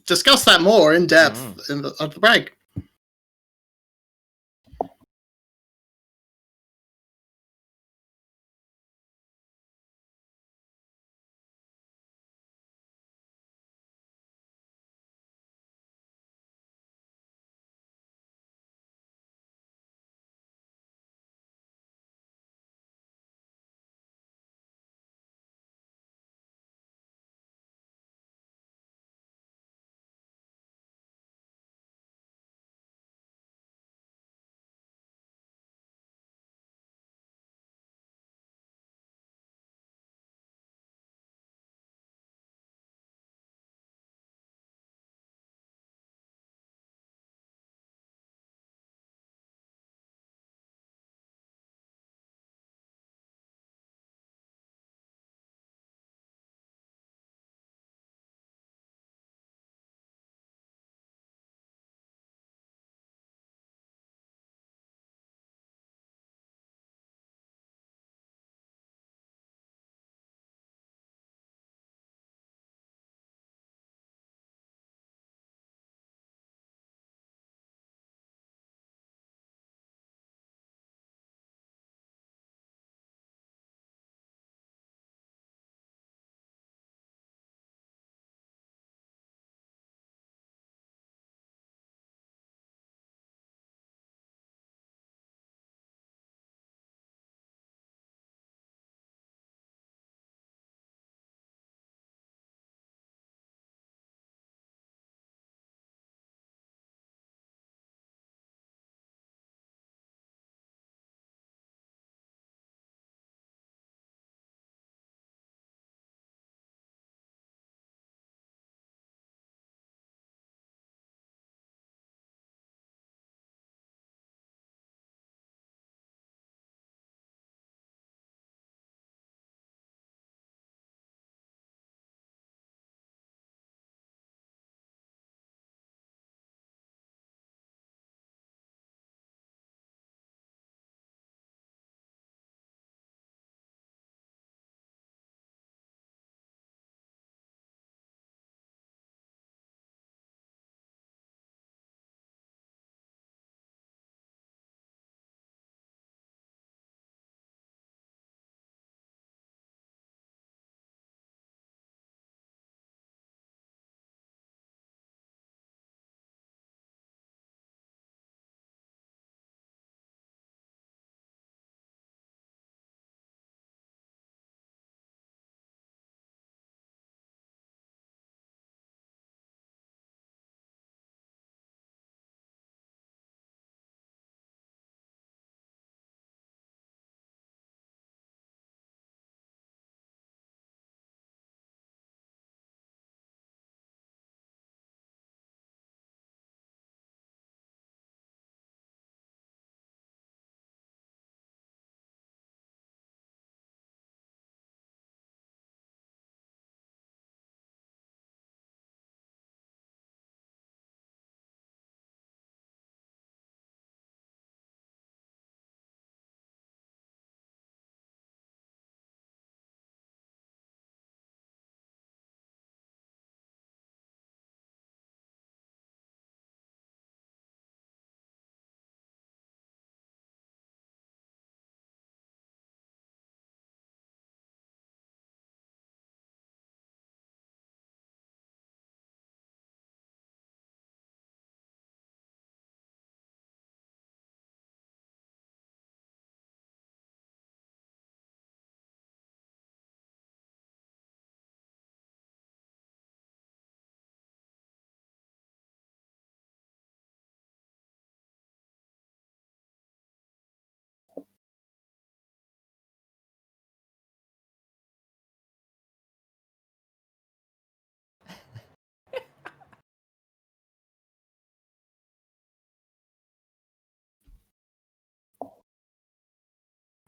discuss that more in depth at the break.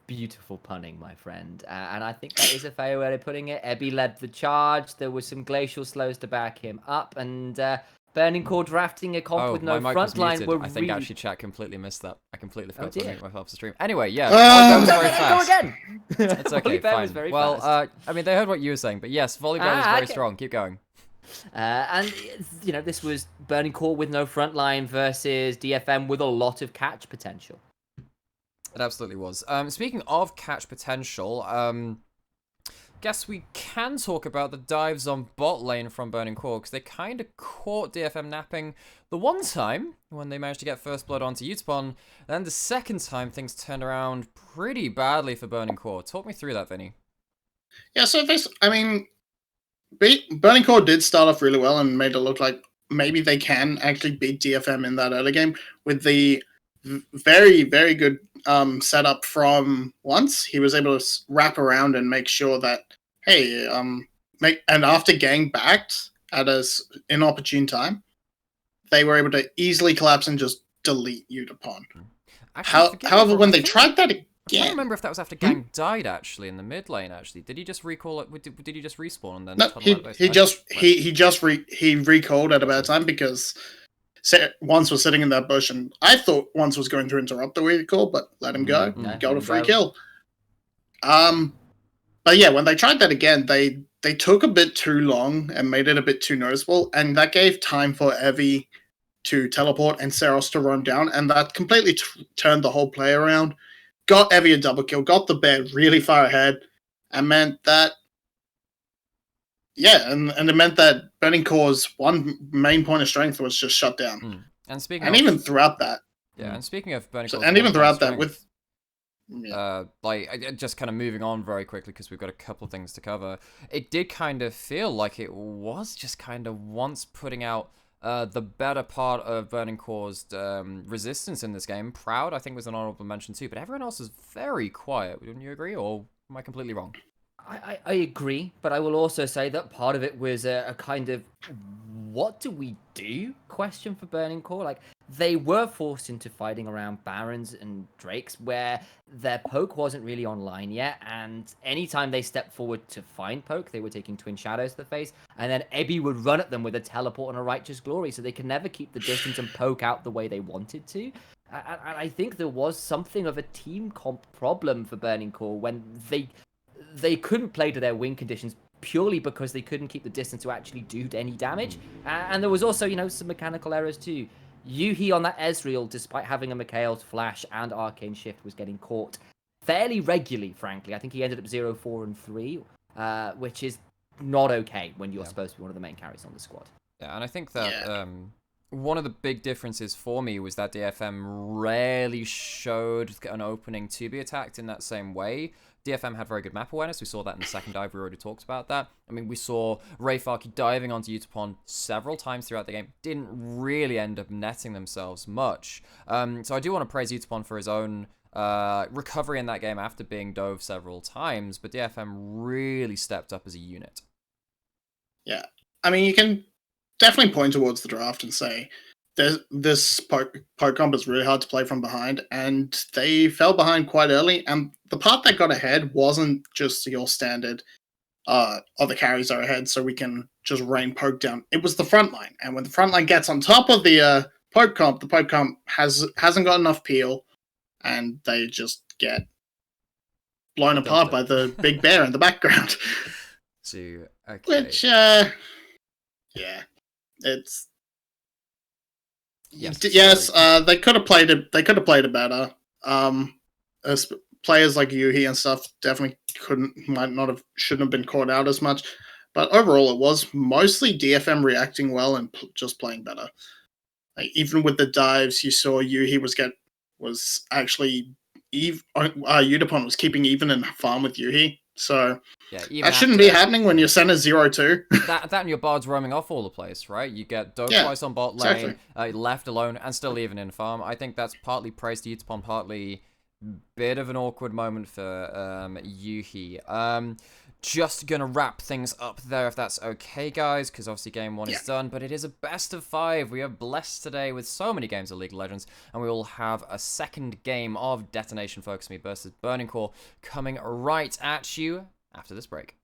beautiful punning, my friend. And I think that is a fair way of putting it. Ebby led the charge. There was some glacial slows to back him up. And Burning Core drafting a comp with no my mic front was line muted. were I think really... actually chat completely missed that. I completely Oh forgot to dear. mute myself to stream. Anyway, yeah, Ah! Volley Bear was very Go fast. again! It's okay, Volley Bear fine. was very Well, fast. I mean, they heard what you were saying, but yes, Volley Bear was very okay. strong. Keep going. And, you know, this was Burning Core with no front line versus DFM with a lot of catch potential. It absolutely was. Speaking of catch potential, guess we can talk about the dives on bot lane from Burning Core, because they kind of caught DFM napping the one time when they managed to get first blood onto Utapon, then the second time things turned around pretty badly for Burning Core. Talk me through that, Vinny. Yeah, so Burning Core did start off really well and made it look like maybe they can actually beat DFM in that early game with the very, very good setup from once. He was able to wrap around and make sure that, hey, and after getting backed at an inopportune time, they were able to easily collapse and just delete Utapon. However, when they tried that again, I can't remember if that was after Gang died actually in the mid lane. Actually, did he just recall it? Did he just respawn and then? No, he recalled at a bad time because Once was sitting in that bush, and I thought Once was going to interrupt the recall, but let him go. Got a free kill. But yeah, when they tried that again, they took a bit too long and made it a bit too noticeable, and that gave time for Evie to teleport and Seros to roam down, and that completely turned the whole play around. Got Evie a double kill, got the bear really far ahead, and meant that, yeah, and it meant that Burning Core's one main point of strength was just shut down. And even throughout that, and speaking of Burning Core's and even throughout that, strength, just kind of moving on very quickly because we've got a couple things to cover. It did kind of feel like it was just kind of Once putting out the better part of Burning Core's resistance in this game. Proud, I think, was an honorable mention too, but everyone else is very quiet. Wouldn't you agree, or am I completely wrong? I agree, but I will also say that part of it was a kind of what do we do question for Burning Core. Like, they were forced into fighting around Barons and Drakes where their poke wasn't really online yet, and anytime they stepped forward to find poke, they were taking Twin Shadows to the face, and then Ebby would run at them with a teleport and a Righteous Glory, so they could never keep the distance and poke out the way they wanted to. And I think there was something of a team comp problem for Burning Core when they couldn't play to their win conditions purely because they couldn't keep the distance to actually do any damage. And there was also, some mechanical errors too. Yuhi on that Ezreal, despite having a Mikhail's Flash and Arcane Shift, was getting caught fairly regularly, frankly. I think he ended up 0, 4, and 3, which is not okay when you're supposed to be one of the main carries on the squad. Yeah, and I think that one of the big differences for me was that DFM rarely showed an opening to be attacked in that same way. DFM had very good map awareness. We saw that in the second dive. We already talked about that. I mean, we saw Rayfarky diving onto Utapon several times throughout the game. Didn't really end up netting themselves much. So I do want to praise Utapon for his own recovery in that game after being dove several times. But DFM really stepped up as a unit. Yeah. I mean, you can definitely point towards the draft and say, this poke comp is really hard to play from behind, and they fell behind quite early, and the part that got ahead wasn't just your standard other carries are ahead so we can just rain poke down. It was the front line, and when the front line gets on top of the poke comp hasn't got enough peel, and they just get blown apart by the big bear in the background. Which, yeah, it's... Yes, they could have played it. They could have played it better. As players like Yuhi and stuff definitely shouldn't have been caught out as much. But overall, it was mostly DFM reacting well and just playing better. Like, even with the dives, you saw Yuhi was actually Utapon was keeping even in farm with Yuhi. So that shouldn't be happening when your center's 0-2. that and your bard's roaming off all the place, right? You get dove twice on bot lane, left alone, and still even in farm. I think that's partly praise to Utapon, partly bit of an awkward moment for Yuhi. just gonna wrap things up there if that's okay, guys, because obviously game 1 is done, but it is a best of 5. We are blessed today with so many games of League of Legends, and we will have a second game of Detonation FocusMe versus Burning Core coming right at you after this break.